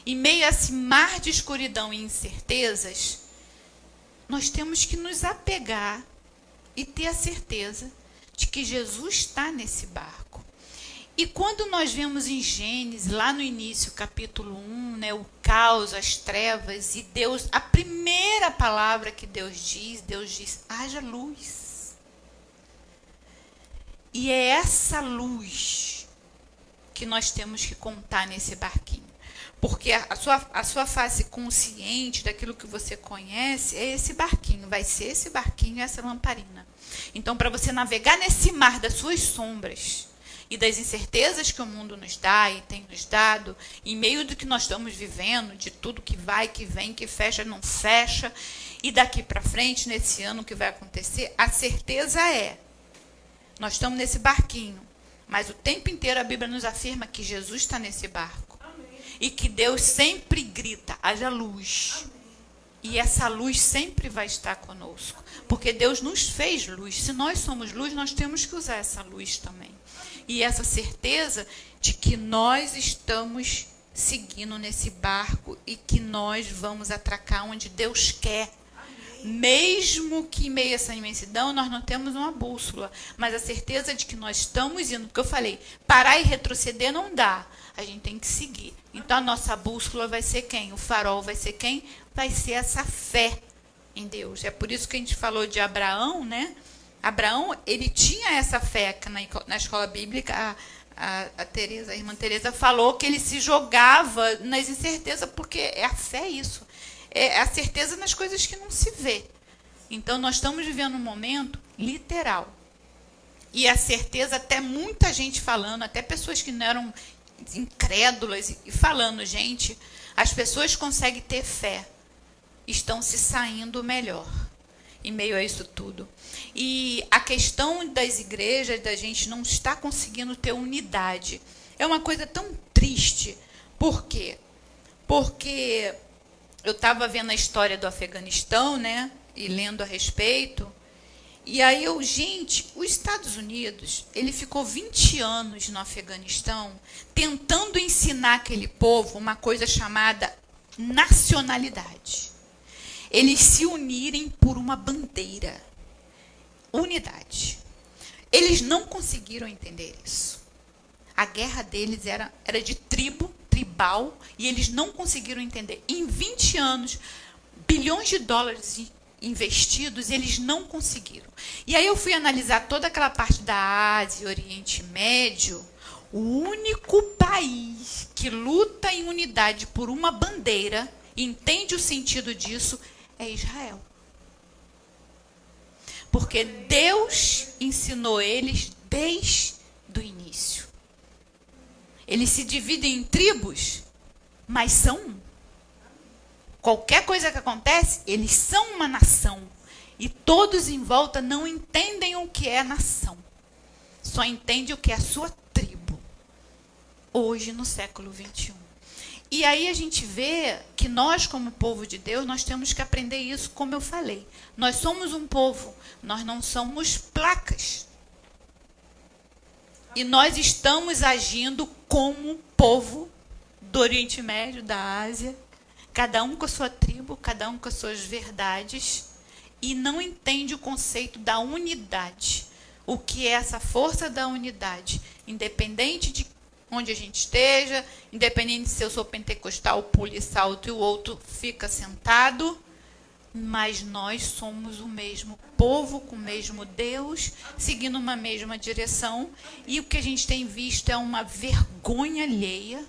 em meio a esse mar de escuridão e incertezas, nós temos que nos apegar e ter a certeza de que Jesus está nesse barco. E quando nós vemos em Gênesis, lá no início, capítulo 1, né, o caos, as trevas, e Deus, a primeira palavra que Deus diz, haja luz. E é essa luz que nós temos que contar nesse barquinho. Porque a sua face consciente daquilo que você conhece é esse barquinho, vai ser esse barquinho e essa lamparina. Então, para você navegar nesse mar das suas sombras e das incertezas que o mundo nos dá e tem nos dado, em meio do que nós estamos vivendo, de tudo que vai, que vem, que fecha, não fecha, e daqui para frente, nesse ano, o que vai acontecer, a certeza é, nós estamos nesse barquinho, mas o tempo inteiro a Bíblia nos afirma que Jesus está nesse barco. E que Deus sempre grita, haja luz. Amém. E essa luz sempre vai estar conosco. Porque Deus nos fez luz. Se nós somos luz, nós temos que usar essa luz também. E essa certeza de que nós estamos seguindo nesse barco e que nós vamos atracar onde Deus quer. Mesmo que em meio a essa imensidão nós não temos uma bússola, mas a certeza de que nós estamos indo, porque eu falei, parar e retroceder não dá, a gente tem que seguir. Então a nossa bússola vai ser quem? O farol vai ser quem? Vai ser essa fé em Deus. É por isso que a gente falou de Abraão, né? Abraão, ele tinha essa fé, que na escola bíblica a irmã Teresa falou que ele se jogava nas incertezas, porque é a fé isso. É a certeza nas coisas que não se vê. Então, nós estamos vivendo um momento literal. E a certeza, até muita gente falando, até pessoas que não eram incrédulas, e falando, gente, as pessoas conseguem ter fé, estão se saindo melhor em meio a isso tudo. E a questão das igrejas, da gente não está conseguindo ter unidade, é uma coisa tão triste. Por quê? Porque eu estava vendo a história do Afeganistão, né, e lendo a respeito, e aí gente, os Estados Unidos, ele ficou 20 anos no Afeganistão tentando ensinar aquele povo uma coisa chamada nacionalidade. Eles se unirem por uma bandeira, unidade. Eles não conseguiram entender isso. A guerra deles era de tribal, e eles não conseguiram entender. Em 20 anos, bilhões de dólares investidos, eles não conseguiram. E aí eu fui analisar toda aquela parte da Ásia, Oriente Médio. O único país que luta em unidade por uma bandeira, entende o sentido disso, é Israel. Porque Deus ensinou eles desde o início. Eles se dividem em tribos, mas são um. Qualquer coisa que acontece, eles são uma nação. E todos em volta não entendem o que é nação. Só entendem o que é a sua tribo. Hoje, no século XXI. E aí a gente vê que nós, como povo de Deus, nós temos que aprender isso, como eu falei. Nós somos um povo, nós não somos placas. E nós estamos agindo como povo do Oriente Médio, da Ásia, cada um com a sua tribo, cada um com as suas verdades, e não entende o conceito da unidade. O que é essa força da unidade? Independente de onde a gente esteja, independente se eu sou pentecostal, pule e salto e o outro fica sentado, mas nós somos o mesmo povo, com o mesmo Deus, seguindo uma mesma direção, e o que a gente tem visto é uma vergonha alheia,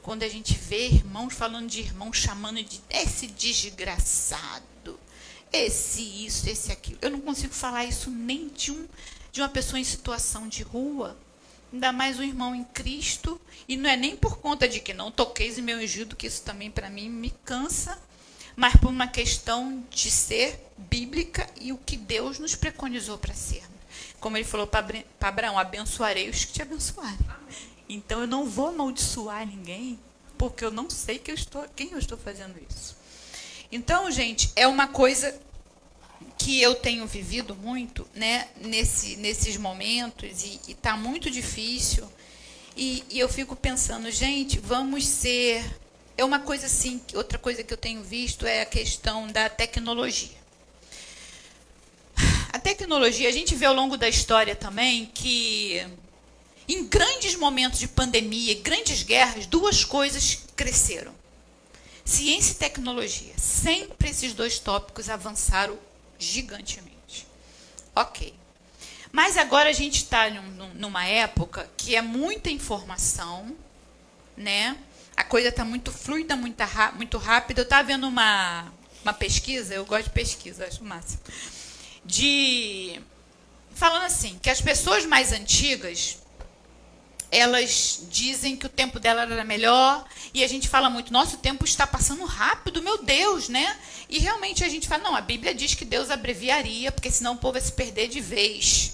quando a gente vê irmãos falando de irmãos, chamando de esse desgraçado, esse isso, esse aquilo. Eu não consigo falar isso nem de uma pessoa em situação de rua, ainda mais um irmão em Cristo, e não é nem por conta de que não toqueis em meu ungido, que isso também para mim me cansa, mas por uma questão de ser bíblica e o que Deus nos preconizou para sermos. Como ele falou para Abraão, abençoarei os que te abençoarem. Então eu não vou amaldiçoar ninguém, porque eu não sei quem eu estou fazendo isso. Então, gente, é uma coisa que eu tenho vivido muito, né, nesses momentos, e está muito difícil. E eu fico pensando, gente, vamos ser... É uma coisa assim, outra coisa que eu tenho visto é a questão da tecnologia. A tecnologia, a gente vê ao longo da história também que, em grandes momentos de pandemia e grandes guerras, duas coisas cresceram. Ciência e tecnologia. Sempre esses dois tópicos avançaram gigantemente. Ok. Mas agora a gente está numa época que é muita informação, né? A coisa está muito fluida, muito rápida. Eu estava vendo uma pesquisa, eu gosto de pesquisa, acho o máximo, falando assim, que as pessoas mais antigas, elas dizem que o tempo dela era melhor, e a gente fala muito, nosso tempo está passando rápido, meu Deus, né? E realmente a gente fala, não, a Bíblia diz que Deus abreviaria, porque senão o povo vai se perder de vez.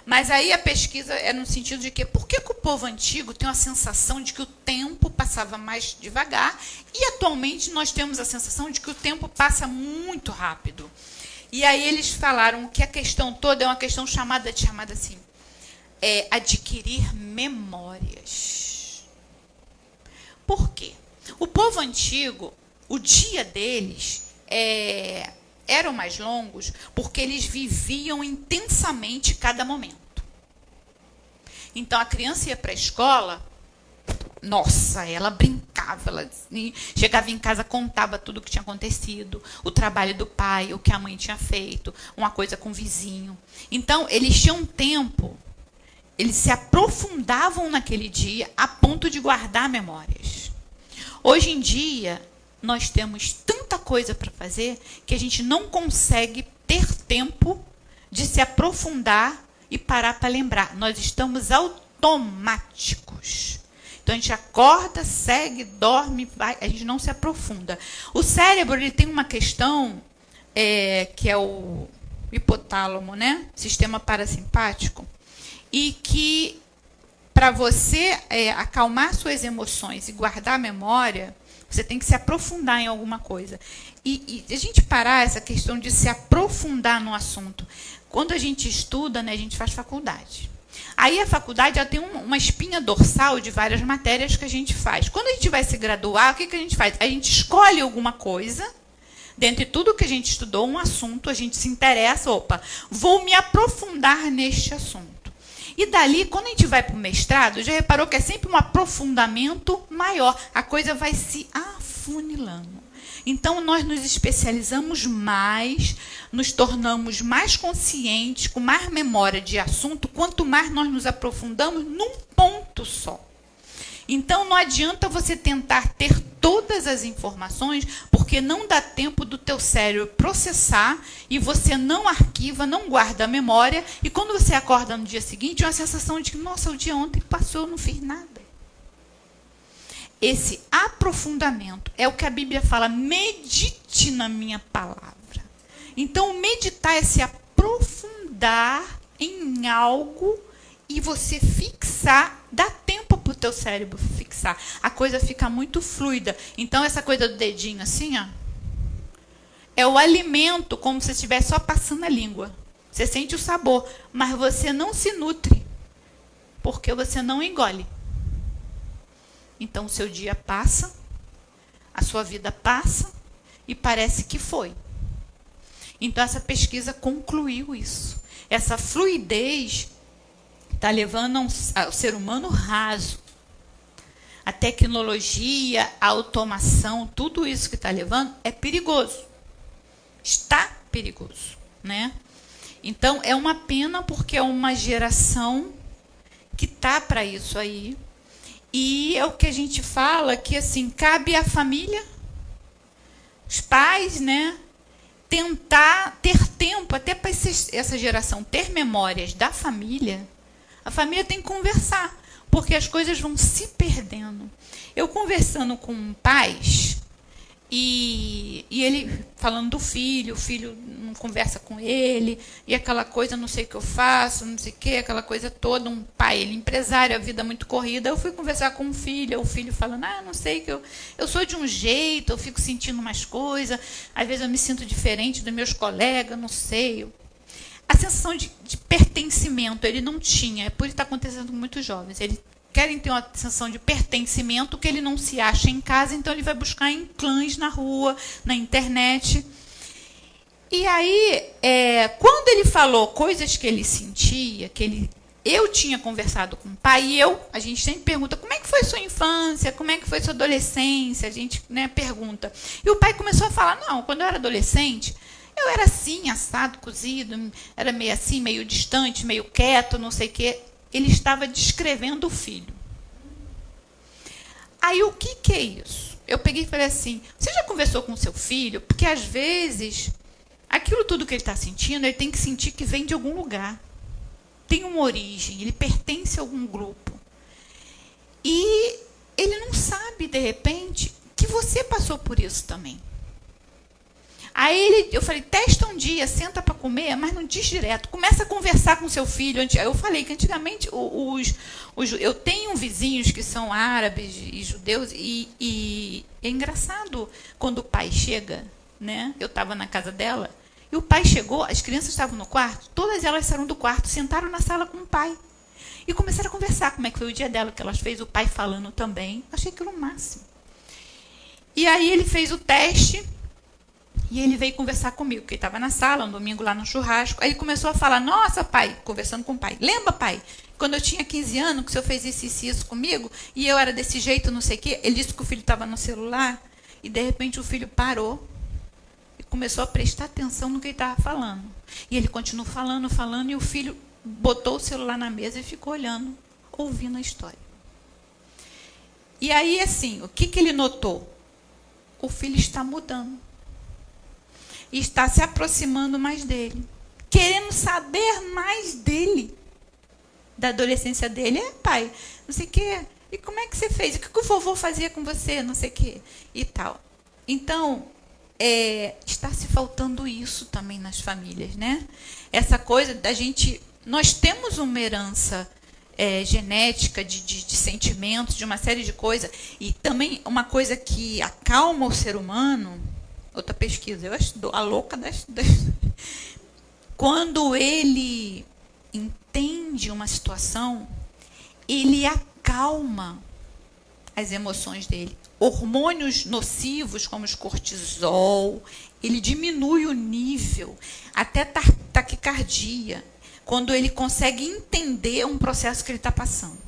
Mas aí a pesquisa é no sentido de que por que o povo antigo tem uma sensação de que o tempo passava mais devagar, e atualmente nós temos a sensação de que o tempo passa muito rápido. E aí eles falaram que a questão toda é uma questão chamada assim, adquirir memórias. Por quê? O povo antigo, o dia deles eram mais longos porque eles viviam intensamente cada momento. Então, a criança ia para a escola, nossa, ela brincava, ela chegava em casa, contava tudo o que tinha acontecido, o trabalho do pai, o que a mãe tinha feito, uma coisa com o vizinho. Então, eles tinham tempo, eles se aprofundavam naquele dia a ponto de guardar memórias. Hoje em dia, nós temos tanta coisa para fazer que a gente não consegue ter tempo de se aprofundar e parar para lembrar. Nós estamos automáticos. Então, a gente acorda, segue, dorme, vai, a gente não se aprofunda. O cérebro ele tem uma questão que é o hipotálamo, né? Sistema parasimpático, e que, para você acalmar suas emoções e guardar a memória, você tem que se aprofundar em alguma coisa. E a gente parar essa questão de se aprofundar no assunto. Quando a gente estuda, né, a gente faz faculdade. Aí a faculdade ela tem uma espinha dorsal de várias matérias que a gente faz. Quando a gente vai se graduar, o que a gente faz? A gente escolhe alguma coisa, dentre tudo que a gente estudou, um assunto, a gente se interessa, vou me aprofundar neste assunto. E dali, quando a gente vai para o mestrado, já reparou que é sempre um aprofundamento maior. A coisa vai se afunilando. Então, nós nos especializamos mais, nos tornamos mais conscientes, com mais memória de assunto, quanto mais nós nos aprofundamos num ponto só. Então, não adianta você tentar ter todas as informações, porque não dá tempo do teu cérebro processar, e você não arquiva, não guarda a memória, e quando você acorda no dia seguinte, é uma sensação de que, nossa, o dia ontem passou, eu não fiz nada. Esse aprofundamento é o que a Bíblia fala, medite na minha palavra. Então, meditar é se aprofundar em algo e você fixar, dá tempo para o teu cérebro fixar. A coisa fica muito fluida. Então, essa coisa do dedinho assim, ó, é o alimento, como se estivesse só passando a língua. Você sente o sabor, mas você não se nutre, porque você não engole. Então, o seu dia passa, a sua vida passa e parece que foi. Então, essa pesquisa concluiu isso. Essa fluidez está levando ao ser humano raso. A tecnologia, a automação, tudo isso que está levando é perigoso. Está perigoso, né? Então, é uma pena porque é uma geração que está para isso aí. E é o que a gente fala, que assim, cabe à família, os pais, né, tentar ter tempo, até para essa geração ter memórias da família. A família tem que conversar, porque as coisas vão se perdendo. Eu conversando com pais, e ele falando do filho, o filho não conversa com ele, e aquela coisa, não sei o que eu faço, não sei o que, aquela coisa toda, um pai, ele empresário, a vida muito corrida. Eu fui conversar com o filho falando, não sei, que eu sou de um jeito, eu fico sentindo umas coisas, às vezes eu me sinto diferente dos meus colegas, não sei. A sensação de pertencimento ele não tinha, é por isso que está acontecendo com muitos jovens. Eles querem ter uma sensação de pertencimento que ele não se acha em casa, então ele vai buscar em clãs na rua, na internet. E aí, quando ele falou coisas que ele sentia, eu tinha conversado com o pai, a gente sempre pergunta, como é que foi sua infância, como é que foi sua adolescência, a gente, né, pergunta. E o pai começou a falar, não, quando eu era adolescente, Eu era assim, assado, cozido, era meio assim, meio distante, meio quieto, não sei o quê. Ele estava descrevendo o filho. Aí, o que é isso? Eu peguei e falei assim, você já conversou com seu filho? Porque, às vezes, aquilo tudo que ele está sentindo, ele tem que sentir que vem de algum lugar. Tem uma origem, ele pertence a algum grupo. E ele não sabe, de repente, que você passou por isso também. Aí eu falei, testa um dia, senta para comer, mas não diz direto. Começa a conversar com seu filho. Eu falei que antigamente eu tenho vizinhos que são árabes e judeus, e é engraçado quando o pai chega, né? Eu estava na casa dela, e o pai chegou, as crianças estavam no quarto, todas elas saíram do quarto, sentaram na sala com o pai. E começaram a conversar como é que foi o dia dela, que elas fez, o pai falando também. Achei aquilo o máximo. E aí ele fez o teste, e ele veio conversar comigo, porque ele estava na sala, um domingo lá no churrasco. Aí ele começou a falar, nossa, pai, conversando com o pai. Lembra, pai, quando eu tinha 15 anos, que o senhor fez isso comigo, e eu era desse jeito, não sei o quê. Ele disse que o filho estava no celular, e de repente o filho parou, e começou a prestar atenção no que ele estava falando. E ele continuou falando, e o filho botou o celular na mesa e ficou olhando, ouvindo a história. E aí, assim, o que ele notou? O filho está mudando. E está se aproximando mais dele. Querendo saber mais dele. Da adolescência dele. Pai, não sei o quê. E como é que você fez? O que o vovô fazia com você? Não sei o quê. E tal. Então, está se faltando isso também nas famílias, né? Essa coisa da gente... Nós temos uma herança genética de sentimentos, de uma série de coisas, e também uma coisa que acalma o ser humano, outra pesquisa, eu acho a louca das... Quando ele entende uma situação, ele acalma as emoções dele. Hormônios nocivos, como os cortisol, ele diminui o nível, até taquicardia, quando ele consegue entender um processo que ele está passando.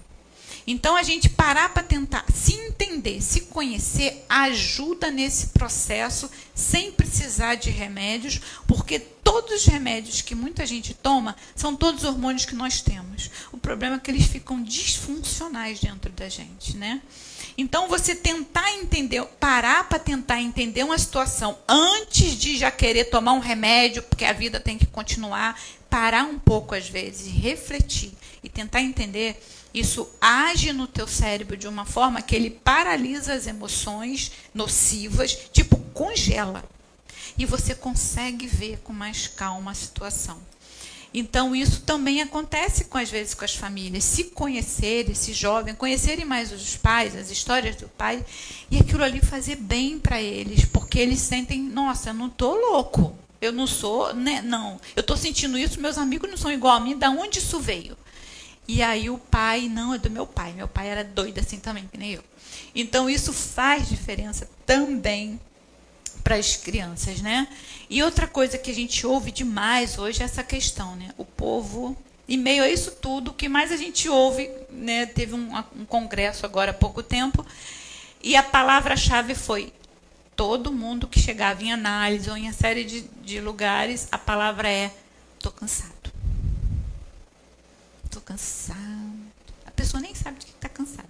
Então, a gente parar para tentar se entender, se conhecer, ajuda nesse processo, sem precisar de remédios, porque todos os remédios que muita gente toma são todos hormônios que nós temos. O problema é que eles ficam disfuncionais dentro da gente, né? Então, você tentar entender, parar para tentar entender uma situação antes de já querer tomar um remédio, porque a vida tem que continuar, parar um pouco às vezes, refletir e tentar entender, isso age no teu cérebro de uma forma que ele paralisa as emoções nocivas, tipo, congela. E você consegue ver com mais calma a situação. Então, isso também acontece, às vezes, com as famílias. Se conhecerem, esse jovem, conhecerem mais os pais, as histórias do pai, e aquilo ali fazer bem para eles, porque eles sentem, nossa, eu não estou louco, eu não sou, né? Não, eu estou sentindo isso, meus amigos não são igual a mim, da onde isso veio? E aí o pai, não, é do meu pai era doido assim também, que nem eu. Então, isso faz diferença também para as crianças, né? E outra coisa que a gente ouve demais hoje é essa questão, né? O povo, em meio a isso tudo, o que mais a gente ouve, né? Teve um congresso agora há pouco tempo, e a palavra-chave foi, todo mundo que chegava em análise ou em uma série de lugares, a palavra é, estou cansado. Estou cansado. A pessoa nem sabe de que está cansada,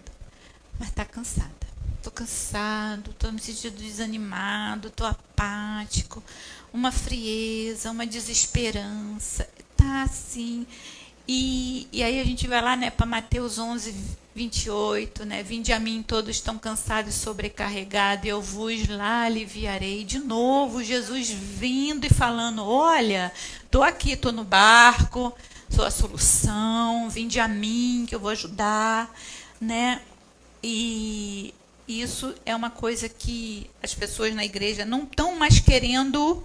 mas está cansada. Estou cansado, estou me sentindo desanimado, estou apático, uma frieza, uma desesperança. Está assim. E aí a gente vai lá, né, para Mateus 11, 28, né? Vinde a mim, todos estão cansados e sobrecarregados, eu vos lá aliviarei. De novo, Jesus vindo e falando, olha, estou aqui, estou no barco, sou a solução, vinde a mim, que eu vou ajudar, né? E isso é uma coisa que as pessoas na igreja não estão mais querendo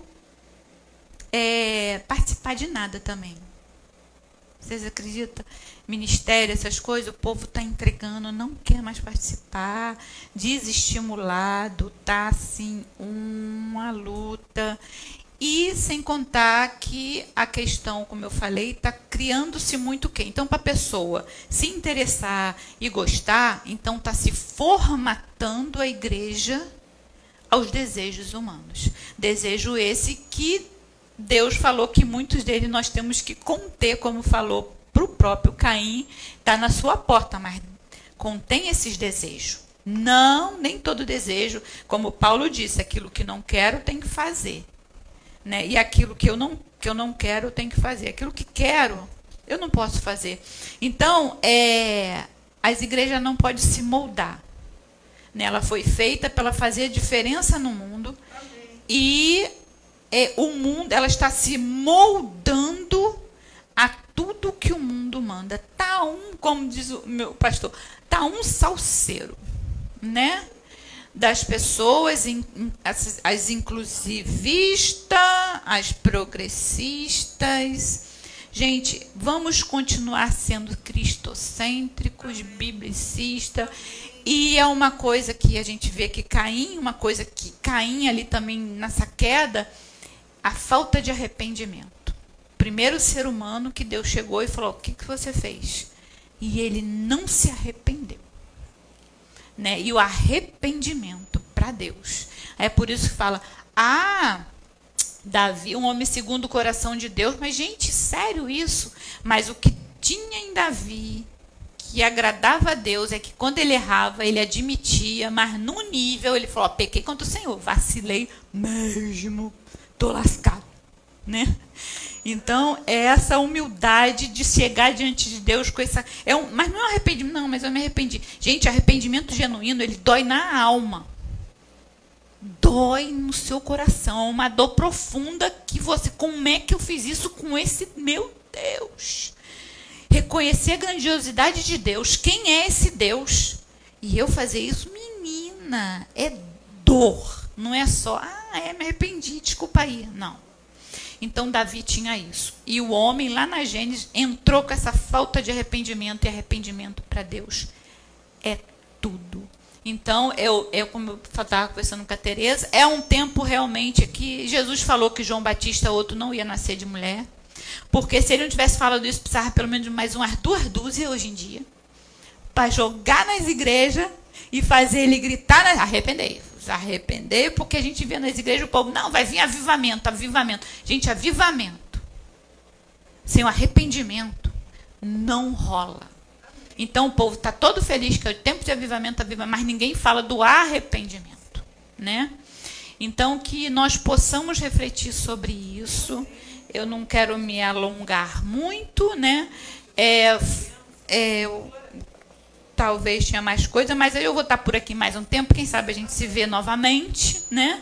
participar de nada também. Vocês acreditam? Ministério, essas coisas, o povo está entregando, não quer mais participar, desestimulado, está assim, uma luta. E sem contar que a questão, como eu falei, está criando-se muito o quê? Então, para a pessoa se interessar e gostar, então está se formatando a igreja aos desejos humanos. Desejo esse que Deus falou que muitos deles nós temos que conter, como falou para o próprio Caim, está na sua porta, mas contém esses desejos. Não, nem todo desejo, como Paulo disse, aquilo que não quero tem que fazer, né? E aquilo que eu não quero eu tenho que fazer. Aquilo que quero eu não posso fazer. Então, as igrejas não podem se moldar, né? Ela foi feita para ela fazer a diferença no mundo. Amém. E o mundo, ela está se moldando a tudo que o mundo manda. Tá como diz o meu pastor, tá um salseiro, né? Das pessoas, as inclusivistas, as progressistas. Gente, vamos continuar sendo cristocêntricos, biblicistas. E é uma coisa que a gente vê que Caim ali também nessa queda, a falta de arrependimento. Primeiro ser humano que Deus chegou e falou, o que você fez? E ele não se arrependeu. Né? E o arrependimento para Deus. É por isso que fala, Davi, um homem segundo o coração de Deus. Mas, gente, sério isso? Mas o que tinha em Davi, que agradava a Deus, é que quando ele errava, ele admitia, mas no nível, ele falou, pequei contra o Senhor, vacilei mesmo, estou lascado. Né? Então, é essa humildade de chegar diante de Deus com essa... mas não é um arrependimento, não, mas eu me arrependi. Gente, arrependimento genuíno, ele dói na alma. Dói no seu coração, uma dor profunda que você... Como é que eu fiz isso com esse... Meu Deus! Reconhecer a grandiosidade de Deus. Quem é esse Deus? E eu fazer isso, menina, é dor. Não é só, me arrependi, desculpa aí. Não. Então, Davi tinha isso. E o homem, lá na Gênesis, entrou com essa falta de arrependimento, e arrependimento para Deus é tudo. Então, como eu estava conversando com a Tereza, é um tempo realmente que Jesus falou que João Batista, outro, não ia nascer de mulher, porque se ele não tivesse falado isso, precisava pelo menos mais umas 2 dúzias hoje em dia, para jogar nas igrejas e fazer ele gritar, arrepender, porque a gente vê nas igrejas o povo, não, vai vir avivamento. Gente, avivamento sem o arrependimento não rola. Então o povo está todo feliz que é o tempo de avivamento, mas ninguém fala do arrependimento, né? Então que nós possamos refletir sobre isso. Eu não quero me alongar muito, né? Talvez tinha mais coisa, mas eu vou estar por aqui mais um tempo, quem sabe a gente se vê novamente, né?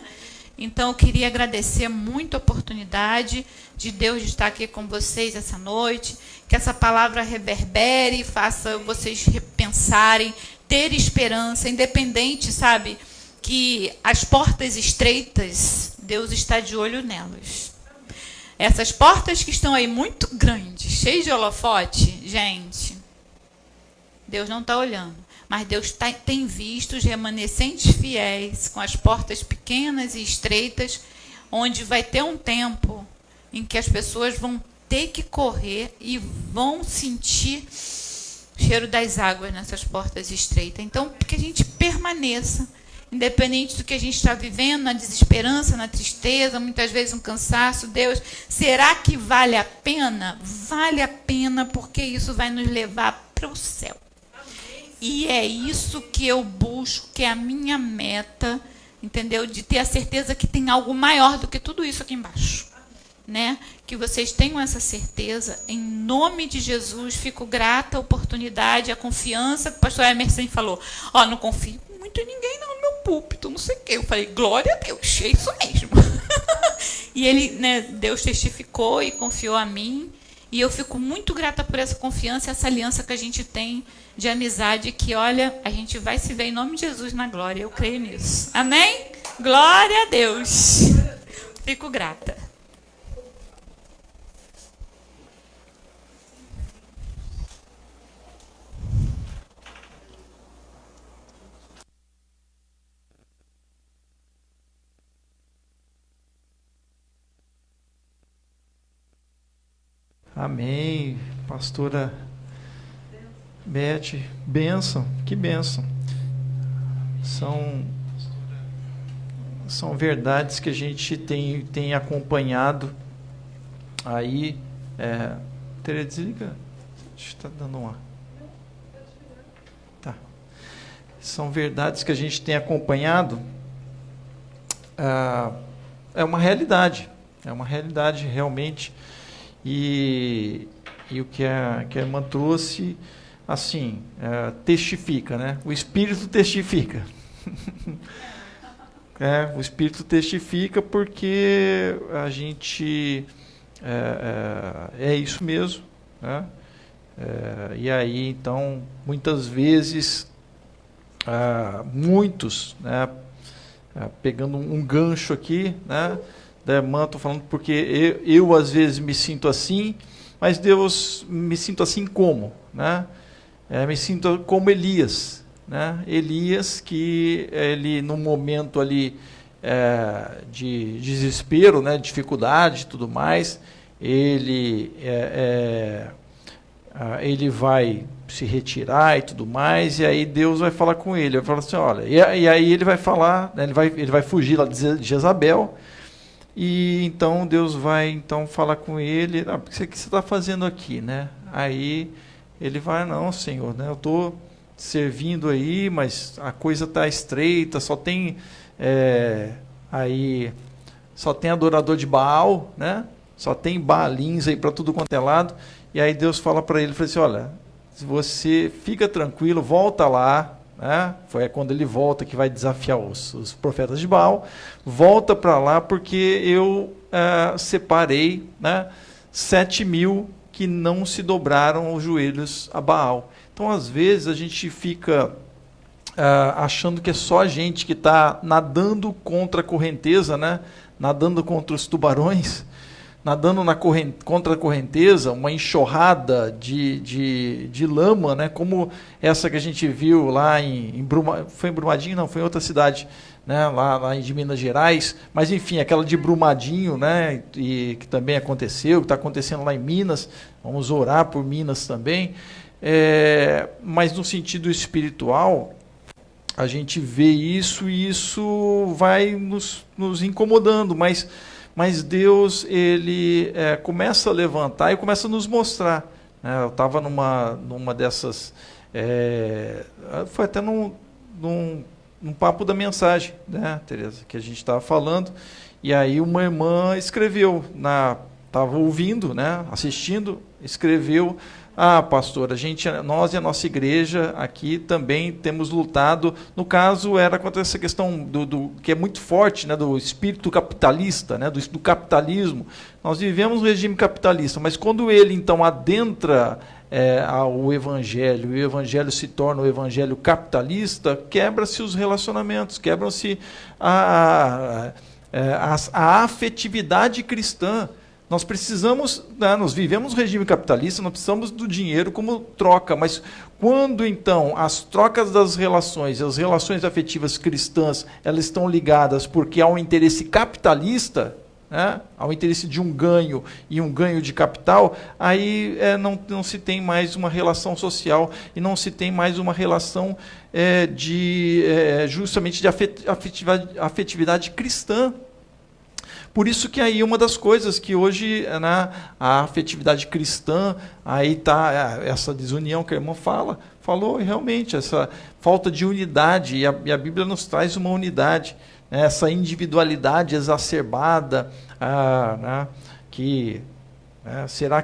Então, eu queria agradecer muito a oportunidade de Deus de estar aqui com vocês essa noite, que essa palavra reverbere e faça vocês repensarem, ter esperança, independente, sabe, que as portas estreitas, Deus está de olho nelas. Essas portas que estão aí muito grandes, cheias de holofote, gente... Deus não está olhando, mas Deus tem visto os remanescentes fiéis com as portas pequenas e estreitas, onde vai ter um tempo em que as pessoas vão ter que correr e vão sentir o cheiro das águas nessas portas estreitas. Então, que a gente permaneça, independente do que a gente está vivendo, na desesperança, na tristeza, muitas vezes um cansaço. Deus, será que vale a pena? Vale a pena, porque isso vai nos levar para o céu. E é isso que eu busco, que é a minha meta, entendeu? De ter a certeza que tem algo maior do que tudo isso aqui embaixo, né? Que vocês tenham essa certeza, em nome de Jesus. Fico grata à oportunidade, à confiança que o pastor Emerson falou. Não confio muito em ninguém não, no meu púlpito, não sei o quê. Eu falei, glória a Deus, é isso mesmo. E ele, né, Deus testificou e confiou a mim. E eu fico muito grata por essa confiança, essa aliança que a gente tem de amizade, que, olha, a gente vai se ver em nome de Jesus na glória. Eu creio nisso. Amém? Glória a Deus. Fico grata. Amém. Pastora Beth, bênção, que bênção. São verdades que a gente tem acompanhado Aí, Tereza, desliga. Está dando uma. Tá. São verdades que a gente tem acompanhado. É uma realidade. É uma realidade realmente. E o que a irmã trouxe, assim, testifica, né? O Espírito testifica. O Espírito testifica porque a gente é isso mesmo, né? E aí, então, muitas vezes, muitos, né, pegando um gancho aqui, né, da irmã, estou falando porque eu às vezes me sinto assim, mas Deus, me sinto assim como? Né? Me sinto como Elias. Né? Elias, que ele, num momento ali de desespero, né, dificuldade e tudo mais, ele vai se retirar e tudo mais, e aí Deus vai falar com ele, vai falar assim, olha, e aí ele vai falar, né, ele vai fugir lá de Jezabel, e então Deus vai então falar com ele, o que você está fazendo aqui, né? Aí ele vai, não, Senhor, né, eu estou servindo aí, mas a coisa está estreita, só tem adorador de Baal, né? Só tem Baalins aí para tudo quanto é lado. E aí Deus fala para ele, fala assim, olha, se você fica tranquilo, volta lá, né? Foi quando ele volta que vai desafiar os profetas de Baal, volta para lá porque eu separei, né, 7.000 que não se dobraram os joelhos a Baal. Então, às vezes, a gente fica achando que é só a gente que está nadando contra a correnteza, né? Nadando contra os tubarões, nadando contra a correnteza, uma enxurrada de lama, né? Como essa que a gente viu lá foi em Brumadinho? Não, foi em outra cidade, né? lá de Minas Gerais, mas enfim, aquela de Brumadinho, né? E que também aconteceu, que está acontecendo lá em Minas, vamos orar por Minas também. Mas no sentido espiritual, a gente vê isso e isso vai nos incomodando, mas Deus, ele começa a levantar e começa a nos mostrar, né? Eu estava numa dessas, foi até num papo da mensagem, né, Tereza, que a gente estava falando, e aí uma irmã escreveu, estava ouvindo, né, assistindo, escreveu, pastor, nós e a nossa igreja aqui também temos lutado, no caso era contra essa questão que é muito forte, né, do espírito capitalista, né, do capitalismo. Nós vivemos um regime capitalista, mas quando ele então adentra ao evangelho, e o evangelho se torna o evangelho capitalista, quebra-se os relacionamentos, quebram-se a afetividade cristã. Nós precisamos, né, nós vivemos um regime capitalista, nós precisamos do dinheiro como troca, mas quando então as trocas das relações, as relações afetivas cristãs, elas estão ligadas porque há um interesse capitalista, né, há um interesse de um ganho e um ganho de capital, aí não se tem mais uma relação social e não se tem mais uma relação justamente de afetividade cristã. Por isso que aí uma das coisas que hoje, né, a afetividade cristã, aí está essa desunião que a irmã falou realmente, essa falta de unidade, e a Bíblia nos traz uma unidade, né, essa individualidade exacerbada, né, será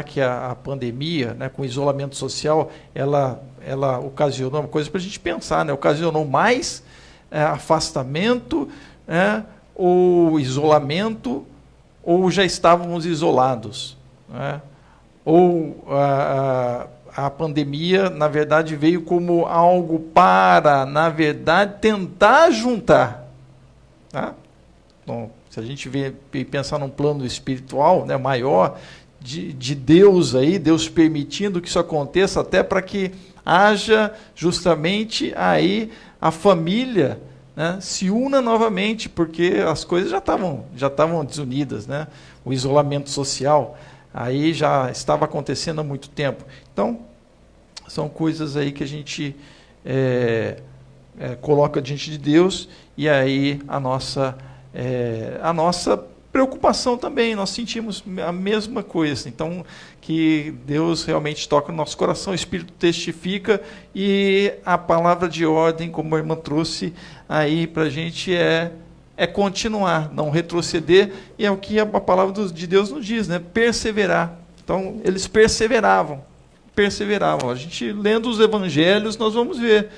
que a pandemia, né, com o isolamento social, ela ocasionou uma coisa para a gente pensar, né, ocasionou mais afastamento, né, ou isolamento, ou já estávamos isolados, né? Ou a pandemia, na verdade, veio como algo para, na verdade, tentar juntar. Tá? Então, se a gente pensar num plano espiritual, né, maior, de Deus aí, Deus permitindo que isso aconteça, até para que haja justamente aí a família, né, se una novamente, porque as coisas já estavam desunidas, né? O isolamento social aí já estava acontecendo há muito tempo. Então, são coisas aí que a gente coloca diante de Deus, e aí a nossa preocupação também, nós sentimos a mesma coisa. Então, que Deus realmente toca no nosso coração, o Espírito testifica, e a palavra de ordem, como a irmã trouxe aí para a gente, é continuar, não retroceder, e é o que a palavra de Deus nos diz, né? Perseverar. Então, eles perseveravam. A gente, lendo os evangelhos, nós vamos ver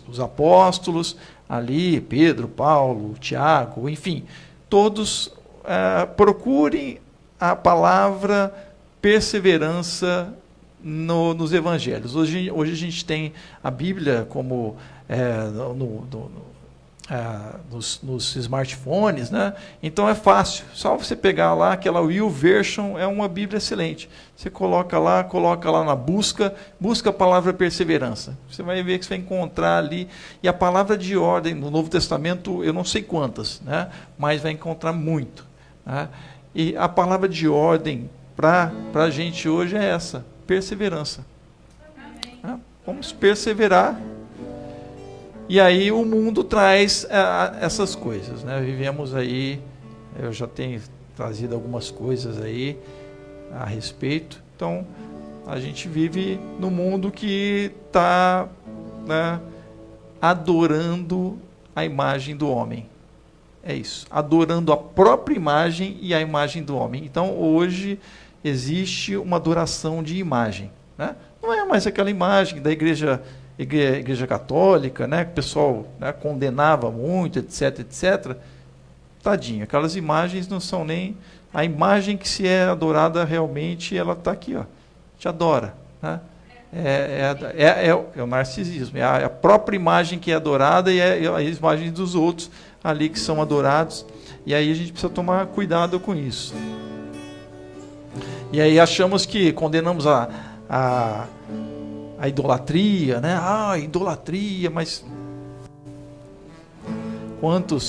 os apóstolos ali, Pedro, Paulo, Tiago, enfim, todos procurem a palavra perseverança nos evangelhos. Hoje a gente tem a Bíblia como nos smartphones, né? Então é fácil, só você pegar lá aquela YouVersion, é uma Bíblia excelente. Você coloca lá na busca a palavra perseverança. Você vai ver que você vai encontrar ali, e a palavra de ordem no Novo Testamento, eu não sei quantas, né? Mas vai encontrar muito, né? E a palavra de ordem para a gente hoje é essa: perseverança. Amém. Vamos perseverar. E aí o mundo traz essas coisas, né? Vivemos aí, eu já tenho trazido algumas coisas aí a respeito. Então, a gente vive no mundo que está, né, adorando a imagem do homem. É isso, adorando a própria imagem e a imagem do homem. Então, hoje existe uma adoração de imagem, né? Não é mais aquela imagem da igreja católica, né, que o pessoal, né, condenava muito, etc. Tadinho, aquelas imagens não são nem... A imagem que se é adorada realmente, ela está aqui, ó, te adora, né? É o narcisismo, é a própria imagem que é adorada, e as imagens dos outros ali que são adorados. E aí a gente precisa tomar cuidado com isso. E aí achamos que condenamos a idolatria, né? Idolatria, mas quantos